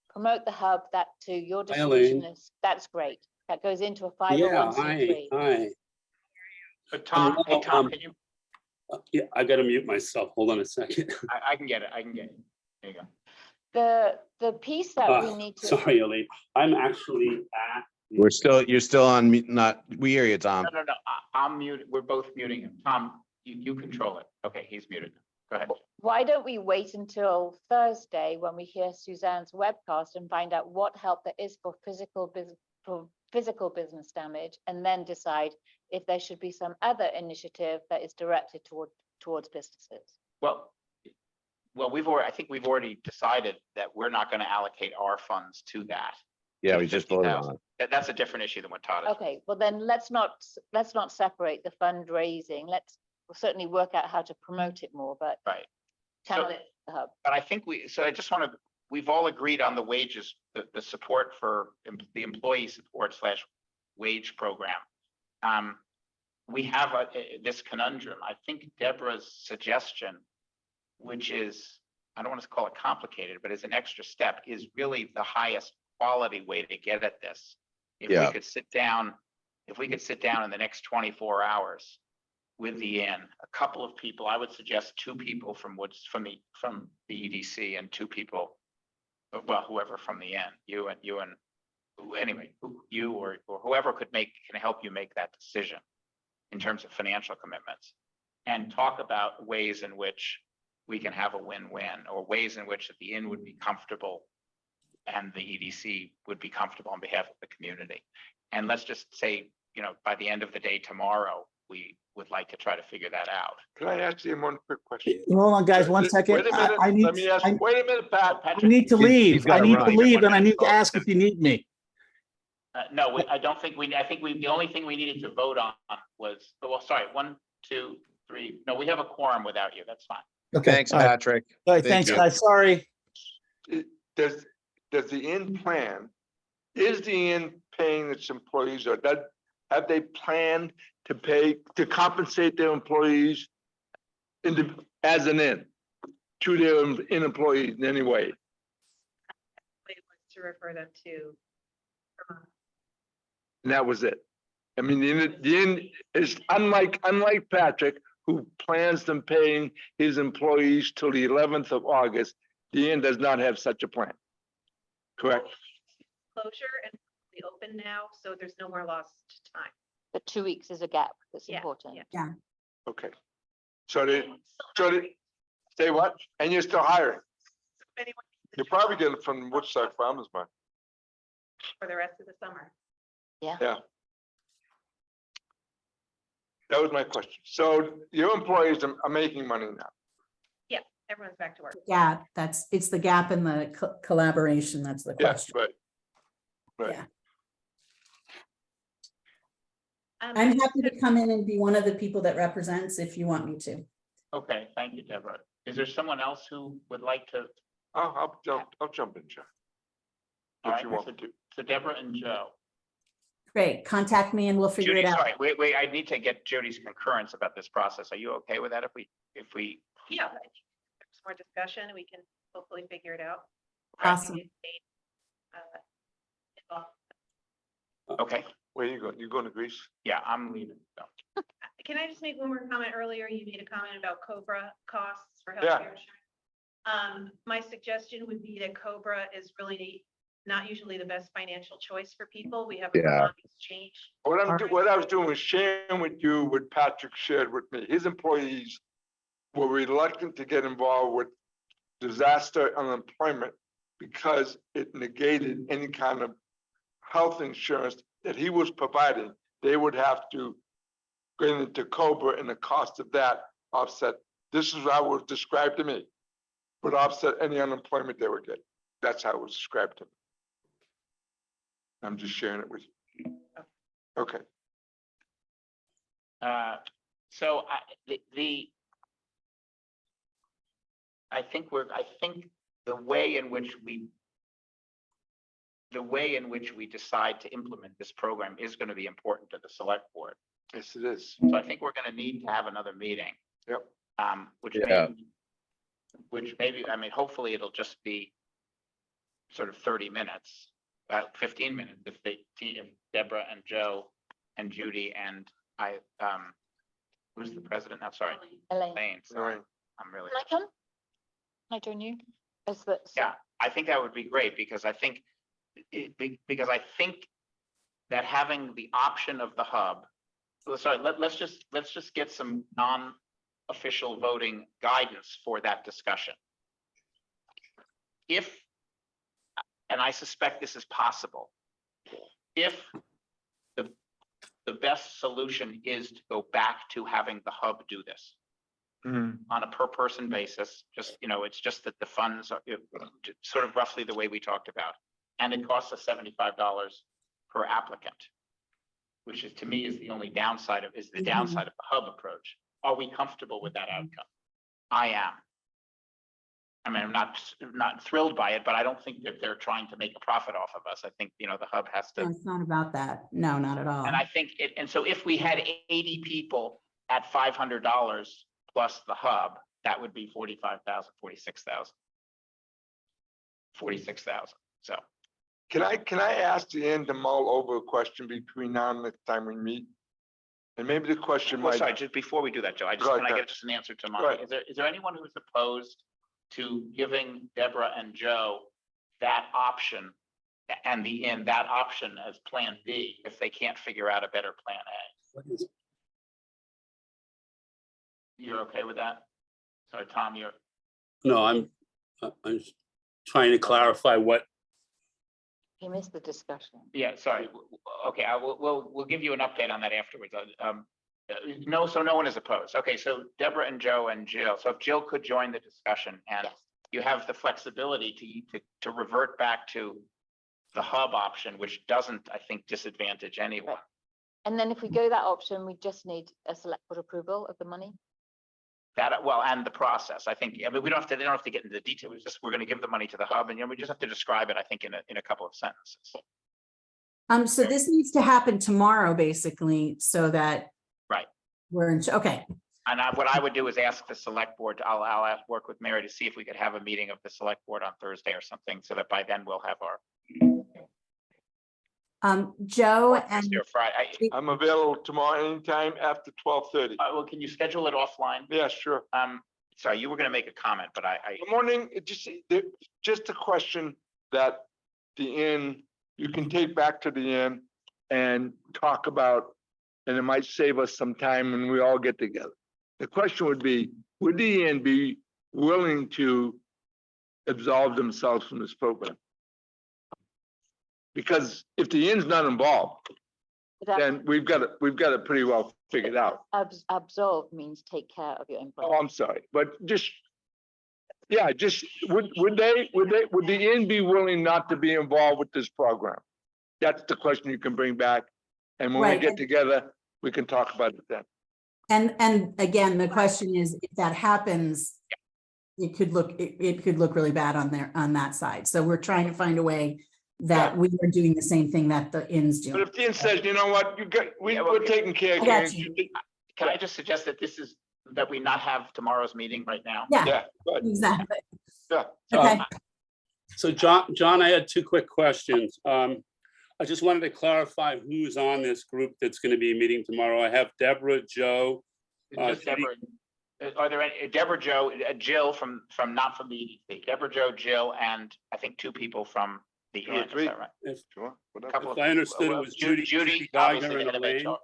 promote the hub, that to your discretion, that's great. That goes into a 501c3. Hi. So Tom, hey Tom, can you? Yeah, I gotta mute myself. Hold on a second. I can get it. There you go. The piece that we need to. Sorry, Ellie. I'm actually at. You're still on mute. We hear you, Tom. No. I'm muted. We're both muting him. Tom, you control it. Okay, he's muted. Go ahead. Why don't we wait until Thursday when we hear Suzanne's webcast and find out what help there is for physical business damage, and then decide if there should be some other initiative that is directed towards businesses? Well, I think we've already decided that we're not going to allocate our funds to that. Yeah, to we just voted 50,000. on That's a different issue than what Todd is. Okay, well then let's not separate the fundraising. Let's certainly work out how to promote it more, but Right. channel So- it to the hub. But I think I just want to, we've all agreed on the wages, the support for the employee support / wage program. We have this conundrum. I think Deborah's suggestion, which is, I don't want to call it complicated, but is an extra step, is really the highest quality way to get at this. If we Yeah. could sit down, in the next 24 hours with the inn, a couple of people, I would suggest 2 people from the EDC and 2 people, well, whoever from the inn, you and anyway, you or whoever can help you make that decision in terms of financial commitments, and talk about ways in which we can have a win-win, or ways in which the inn would be comfortable and the EDC would be comfortable on behalf of the community. And let's just say, by the end of the day tomorrow, we would like to try to figure that out. Can I ask you one quick question? Hold on, guys, one second. Wait a minute, I need, let me ask, I wait a minute, Pat. I need to He's leave. I gotta need to run. leave, and I need to ask if you need me. No, I don't think I think the only thing we needed to vote on was, well, sorry, 1, 2, 3. No, we have a quorum without you. That's fine. Okay. Thanks, all right. Patrick. All right, Thank thanks, you. guys. Sorry. Does the inn plan, is the inn paying its employees, or have they planned to compensate their employees as an inn, to their inn employees in any way? It was to refer them to. And that was it. I mean, the inn is unlike Patrick, who plans on paying his employees till the 11th of August. The inn does not have such a plan. Correct? Closure and we open now, so there's no more lost time. But 2 weeks is a gap that's Yeah, important. yeah. Okay. So say what? And you're still hiring? Anyone You probably get it from Woodside Farmers Market. for the rest of the summer. Yeah. That was my question. So your employees are making money now. Yeah, everyone's back to work. Yeah, it's the gap in the collaboration. That's the Yes, question. right. Yeah. I'm happy to come in and be one of the people that represents if you want me to. Okay, thank you, Deborah. Is there someone else who would like to? I'll jump in, Jeff. All If right, you want to. so Deborah and Joe. Great, contact me and we'll figure Judy, it out. sorry, wait, I need to get Jody's concurrence about this process. Are you okay with that if we? Yeah, I think there's more discussion, we can hopefully figure it out. Awesome. Okay, Where you going? You going to Greece? yeah, I'm leaving. So. Can I just make one more comment? Earlier, you made a comment about COBRA costs for Yeah. healthcare insurance. My suggestion would be that COBRA is really not usually the best financial choice for people. We have a Yeah. Vermont exchange. What I was doing was sharing with you what Patrick shared with me. His employees were reluctant to get involved with disaster unemployment because it negated any kind of health insurance that he was providing. They would have to go into COBRA, and the cost of that offset. This is how it was described to me. Would offset any unemployment they would get. That's how it was described to me. I'm just sharing it with you. Okay. So I think the way in which we decide to implement this program is going to be important to the select board. Yes, it is. So I think we're going to need to have another meeting. Yep. Which maybe, I mean, hopefully it'll just be sort of 30 minutes, 15 minutes if Deborah and Joe and Judy and I, who's the president now? Sorry. Elaine, Elaine. Sorry. I'm really. can I come? Can I join you? Yeah, I think that would be great because I think that having the option of the hub. Sorry, let's just get some official voting guidance for that discussion. If, and I suspect this is possible, if the best solution is to go back to having the hub do this on a per person basis, just, you know, it's just that the funds are sort of roughly the way we talked about. And it costs us $75 per applicant, which is, to me, is the only downside of, downside of the hub approach. Are we comfortable with that outcome? I am. I mean, I'm not thrilled by it, but I don't think that they're trying to make a profit off of us. I think, you know, the hub has No, to. it's not about that. No, not at all. And I think it, and so if we had 80 people at $500 plus the hub, that would be 45,000, 46,000. 46,000, so. Can I ask Ian to mull over a question between now and next time we meet? And maybe the question Well, might. sorry, just before we do that, Joe, Go can I ahead. get just an answer to Go mine? ahead. Is there anyone who's opposed to giving Deborah and Joe that option and that option as plan B if they can't figure out a better plan A? You're okay with that? Sorry, Tom, you're, No, I'm just trying to clarify what, You missed the discussion. yeah, sorry. Okay, we'll give you an update on that afterwards. No, so no one is opposed. Okay, so Deborah and Joe and Jill. So if Jill could join the discussion, and you have the flexibility to revert back to the hub option, which doesn't, I think, disadvantage anyone. And then if we go that option, we just need a select board approval of the money. That, well, and the process, I think, I mean, they don't have to get into the detail. It's just, we're going to give the money to the hub, and, you know, we just have to describe it, I think, in a couple of sentences. So this needs to happen tomorrow, basically, so that. Right. Okay. And what I would do is ask the select board, I'll work with Mary to see if we could have a meeting of the select board on Thursday or something, so that by then we'll have our. Joe and. Thursday or Friday. I'm available tomorrow anytime after 12:30. Well, can you schedule it offline? Yeah, sure. Sorry, you were going to make a comment, but I. Good morning. Just a question that the inn, you can take back to the inn and talk about, and it might save us some time when we all get together. The question would be, would the inn be willing to absolve themselves from this program? Because if the inn's not involved, then we've got it pretty well figured out. Absolve means take care of your employees. Oh, I'm sorry, but just, yeah, just, would the inn be willing not to be involved with this program? That's the question you can bring back. And when we Right. get together, we can talk about it then. And again, the question is, if that happens, it could look really bad on that side. So we're trying to find a way that we are doing the same thing that the inns do. But if the inn says, you know what, we're taking care of I got it. Can I just suggest that we not have tomorrow's meeting right now? Yeah, Yeah, good. exactly. Yeah. Okay. so John, I had two quick questions. I just wanted to clarify who's on this group that's going to be meeting tomorrow. I have Deborah, Joe. Just Deborah. Are there any, Deborah, Joe, Jill from not from the EDC, Deborah, Joe, Jill, and I think two people from the Two or inn, is three. that right? Sure, whatever. Couple If of- I understood, it well, was Judy Judy, Geiger, obviously and the head of Elaine. HR.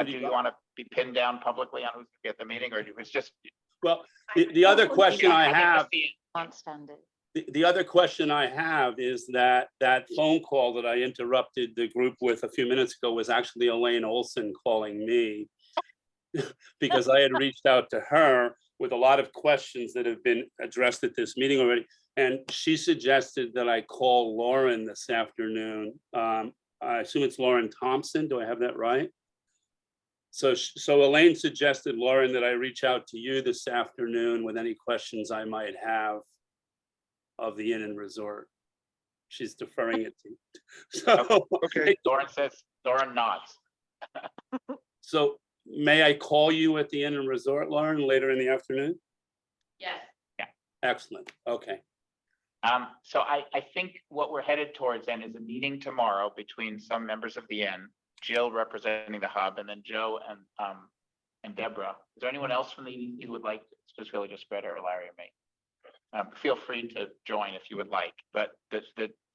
Do you want to be pinned down publicly on who's gonna be at the meeting, or it's just? Well, the other question I have, Can't stand it. the other question I have is that phone call that I interrupted the group with a few minutes ago was actually Elaine Olson calling me. Because I had reached out to her with a lot of questions that have been addressed at this meeting already. And she suggested that I call Lauren this afternoon. I assume it's Lauren Thompson. Do I have that right? So Elaine suggested, Lauren, that I reach out to you this afternoon with any questions I might have of the Inn and Resort. She's deferring it to you. So, Okay. Lauren nods. So may I call you at the Inn and Resort, Lauren, later in the afternoon? Yes. Excellent. Okay. So I think what we're headed towards then is a meeting tomorrow between some members of the inn, Jill representing the hub, and then Joe and Deborah. Is there anyone else from the EDC who would like, it's just really just Brett or Larry or me? Feel free to join if you would like, but the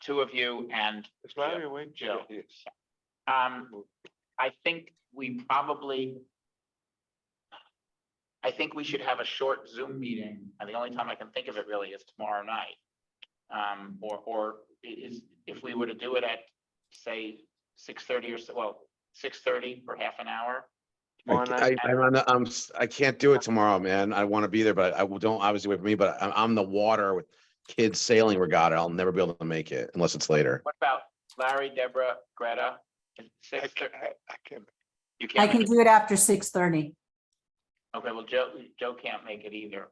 two of you and Is Larry awake? Jill. Yes. I think we probably, I think we should have a short Zoom meeting, and the only time I can think of it really is tomorrow night. Or is, if we were to do it at, say, 6:30 or so, well, 6:30 for half an hour. tomorrow night. I can't do it tomorrow, man. I want to be there, but don't obviously with me, but I'm the water with kids sailing regatta. I'll never be able to make it unless it's later. What about Larry, Deborah, Greta? I can. You I can't can make it? do it after 6:30. Okay, well, Joe can't make it either.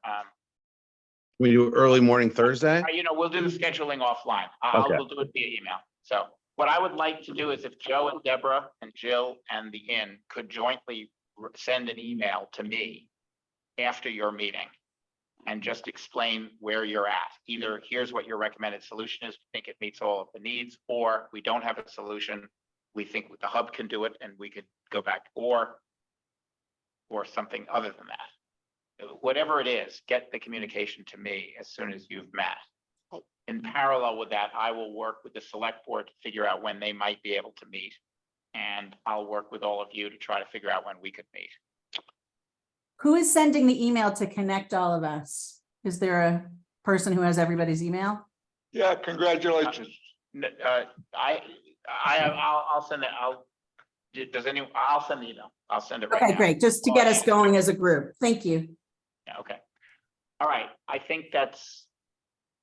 We do early morning Thursday? You know, we'll do the scheduling offline. Okay. We'll do it via email. So what I would like to do is if Joe and Deborah and Jill and the inn could jointly send an email to me after your meeting and just explain where you're at. Either here's what your recommended solution is, we think it meets all of the needs, or we don't have a solution. We think the hub can do it and we could go back, or something other than that. Whatever it is, get the communication to me as soon as you've met. In parallel with that, I will work with the select board to figure out when they might be able to meet. And I'll work with all of you to try to figure out when we could meet. Who is sending the email to connect all of us? Is there a person who has everybody's email? Yeah, congratulations. I'll send it. I'll send the email. I'll send it right now. Okay, great. Just to get us going as a group. Thank you. Yeah, okay. All right. I think that's,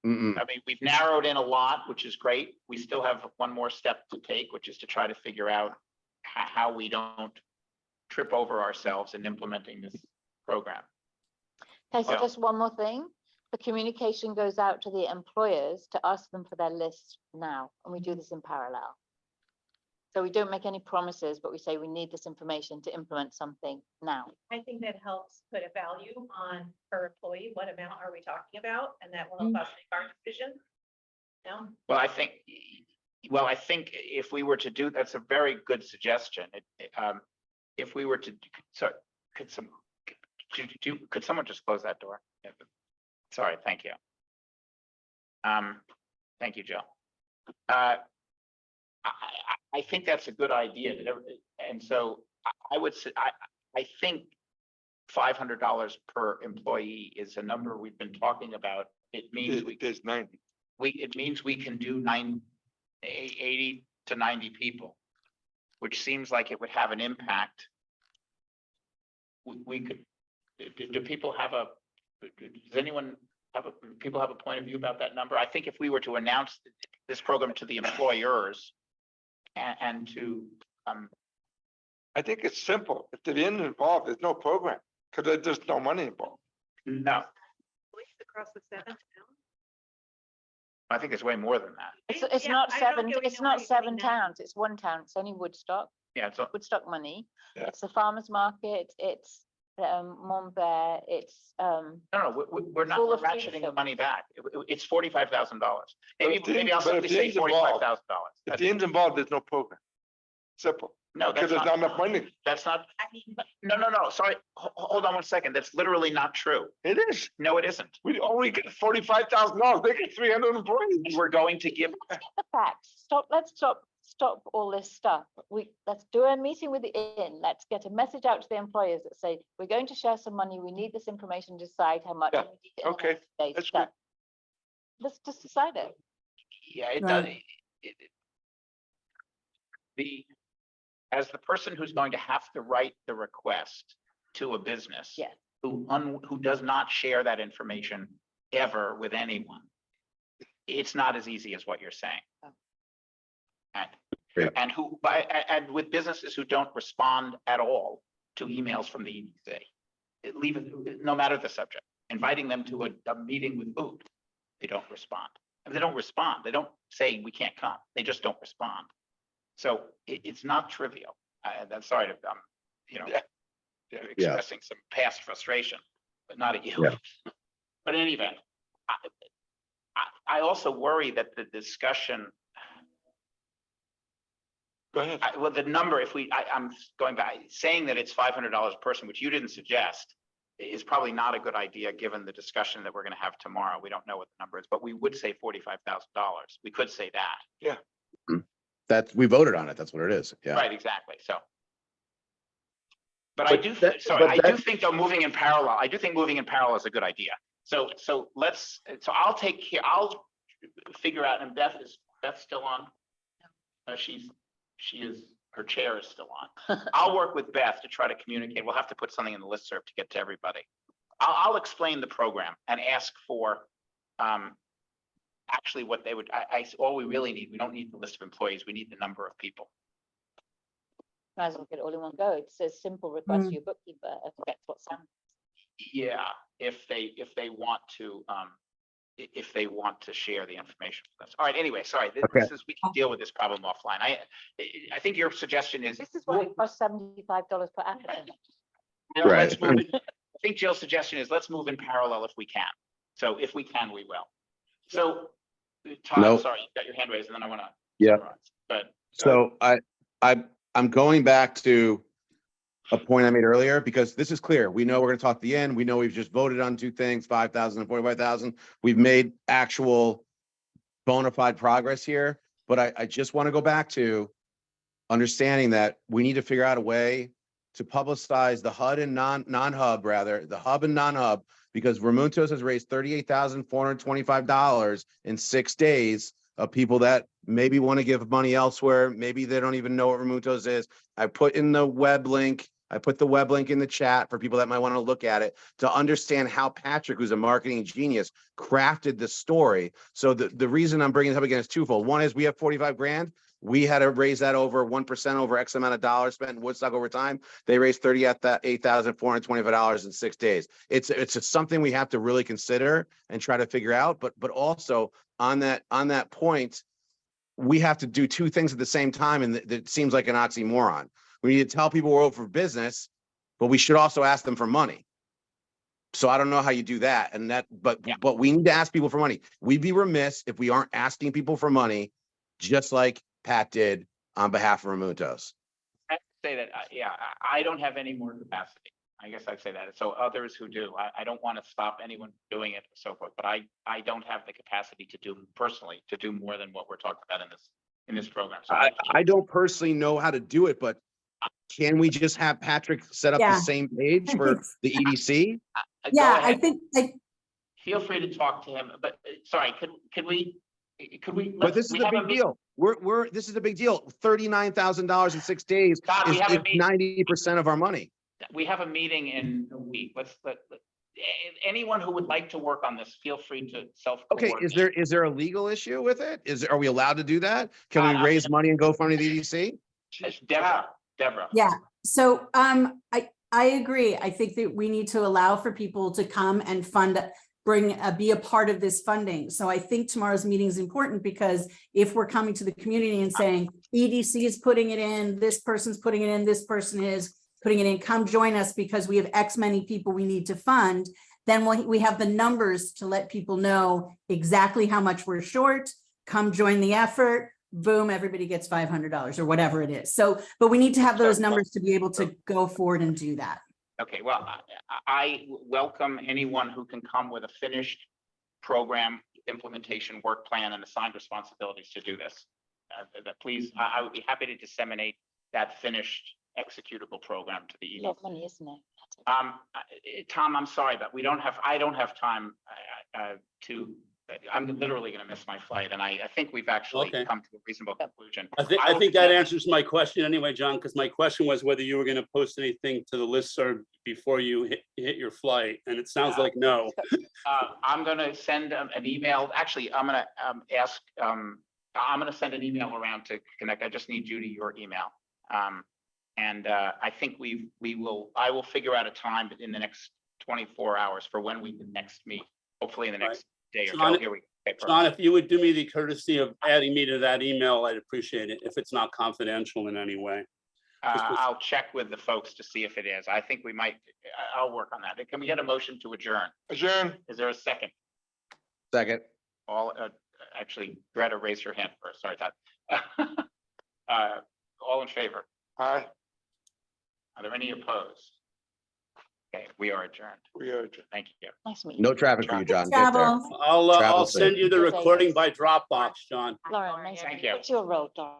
Mm-mm. I mean, we've narrowed in a lot, which is great. We still have one more step to take, which is to try to figure out how we don't trip over ourselves in implementing this program. Okay, so Yeah. just one more thing. The communication goes out to the employers to ask them for their list now, and we do this in parallel. So we don't make any promises, but we say we need this information to implement something now. I think that helps put a value on per employee. What amount are we talking about? And that will help us make our decision. No? Well, I think if we were to do, that's a very good suggestion. If we were to, so could someone just close that door? Yeah, sorry, thank you. Thank you, Joe. I think that's a good idea. And so I would say, I think $500 per employee is a number we've been talking about. It means There's 90. it means we can do 80 to 90 people, which seems like it would have an impact. We could, do people have does anyone have people have a point of view about that number? I think if we were to announce this program to the employers and to, I think it's simple. If the end involved, there's no program because there's no money involved. no, Across the 7 towns? I think it's way more than that. It's Yeah, not I don't seven, really it's know how not you're 7 getting that. towns, it's 1 town, it's only Woodstock, Yeah, it's, Woodstock money. Yeah. It's the farmer's market, it's Monbear, it's no, we're not Full of ratcheting the freedom. money back. It's $45,000. Maybe if the maybe I'll end- but if simply the say end's involved- $45,000. If the end's involved, there's no program. Simple. No, Because that's there's not not, enough money. that's not, I mean, no, sorry, hold on one second. That's literally not true. It is. No, it isn't. We only get $45,000. They get 300 employees. We're going to give, the facts. Let's stop all this stuff. Let's do a meeting with the inn. Let's get a message out to the employers that say, we're going to share some money. We need this information to decide how much. Yeah, and we need it in the okay, next day." that's Done. good. Let's just decide it. yeah, it Right. does. As the person who's going to have to write the request to a business. Yeah. Who does not share that information ever with anyone. It's not as easy as what you're saying. Great. And with businesses who don't respond at all to emails from the EDC, leave it, no matter the subject, inviting them to a meeting with food, they don't respond. And they don't respond. They don't say we can't come. They just don't respond. So it's not trivial. I'm sorry to, expressing some past frustration, but not at you. Yeah. But in any event, I also worry that the discussion, Go ahead. well, the number, I'm going back, saying that it's $500 a person, which you didn't suggest, is probably not a good idea, given the discussion that we're going to have tomorrow. We don't know what the number is, but we would say $45,000. We could say that. Yeah. We voted on it. That's what it is. Yeah. Right, exactly. So. But I do, that- sorry, but I do that- think though, moving in parallel, I do think moving in parallel is a good idea. So I'll take care, I'll figure out, and Beth's still on? Her chair is still on. I'll work with Beth to try to communicate. We'll have to put something in the listserv to get to everybody. I'll explain the program and ask for, actually what they would, all we really need, we don't need the list of employees, we need the number of people. Might as well get it all in one go. It's a simple request to your bookkeeper. I think that's what Sam. Yeah, if they want to share the information with us. All right, anyway, sorry, we can deal with this problem offline. I think your suggestion is. This is why it costs $75 per applicant. Let's move it. I think Jill's suggestion is let's move in parallel if we can. So if we can, we will. So Todd, Nope. sorry, you got your hand raised and then I want to. Yeah. But So I'm going back to a point I made earlier, because this is clear. We know we're going to talk at the end. We know we've just voted on two things, 5,000 and 45,000. We've made actual bona fide progress here, but I just want to go back to understanding that we need to figure out a way to publicize the HUD and non-hub, rather, the hub and non-hub, because Ramuntos has raised $38,425 in 6 days of people that maybe want to give money elsewhere. Maybe they don't even know what Ramuntos is. I put in the web link. I put the web link in the chat for people that might want to look at it to understand how Patrick, who's a marketing genius, crafted the story. So the reason I'm bringing it up again is twofold. One is we have 45 grand. We had to raise that over 1% over X amount of dollars spent in Woodstock over time. They raised $38,425 in 6 days. It's something we have to really consider and try to figure out. But also on that point, we have to do two things at the same time, and that seems like an oxymoron. We need to tell people we're open for business, but we should also ask them for money. So I don't know how you do that, but we need to ask people for money. We'd be remiss if we aren't asking people for money, just like Pat did on behalf of Ramuntos. I say that, I don't have any more capacity. I guess I'd say that. So others who do, I don't want to stop anyone from doing it and so forth, but I don't have the capacity to do more than what we're talking about in this program. So I don't personally know how to do it, but can we just have Patrick set up the same page for the EDC? Yeah, I think feel free to talk to him, but sorry, could we? But this is a big deal. This is a big deal. $39,000 in 6 days is 90% of our money. We have a meeting in a week. Anyone who would like to work on this, feel free to Okay, is there a legal issue with it? Are we allowed to do that? Can we raise money and go fund the EDC? Deborah. Yeah, so I agree. I think that we need to allow for people to come and be a part of this funding. So I think tomorrow's meeting is important, because if we're coming to the community and saying EDC is putting it in, this person's putting it in, this person is putting it in, come join us because we have X many people we need to fund, then we have the numbers to let people know exactly how much we're short, come join the effort, boom, everybody gets $500 or whatever it is. So, but we need to have those numbers to be able to go forward and do that. Okay, well, I welcome anyone who can come with a finished program, implementation, work plan, and assigned responsibilities to do this. Please, I would be happy to disseminate that finished executable program to the EDC. A lot of money, isn't it? Tom, I'm sorry, but I don't have time I'm literally going to miss my flight, and I think we've actually come to a reasonable conclusion. I think that answers my question anyway, John, because my question was whether you were going to post anything to the listserv before you hit your flight, and it sounds like no. I'm going to send an email. Actually, I'm going to I'm going to send an email around to connect. I just need Judy, your email. And I think I will figure out a time in the next 24 hours for when we can next meet, hopefully in the next day or so. Here we go. Okay, John, if you would do me the courtesy of adding me to that email, I'd appreciate it, if it's not confidential in any way. I'll check with the folks to see if it is. I think we might, I'll work on that. Can we get a motion to adjourn? Adjourn. Is there a second? Second. Actually, Greta, raise your hand first. Sorry, Todd. All in favor? Aye. Are there any opposed? Okay, we are adjourned. Thank you. Nice meeting you. No traffic for you, John. Get there. Travel. I'll Travel send safe. you the recording by Dropbox, John. Lauren, nice Thank meeting you. What's your role, Dora?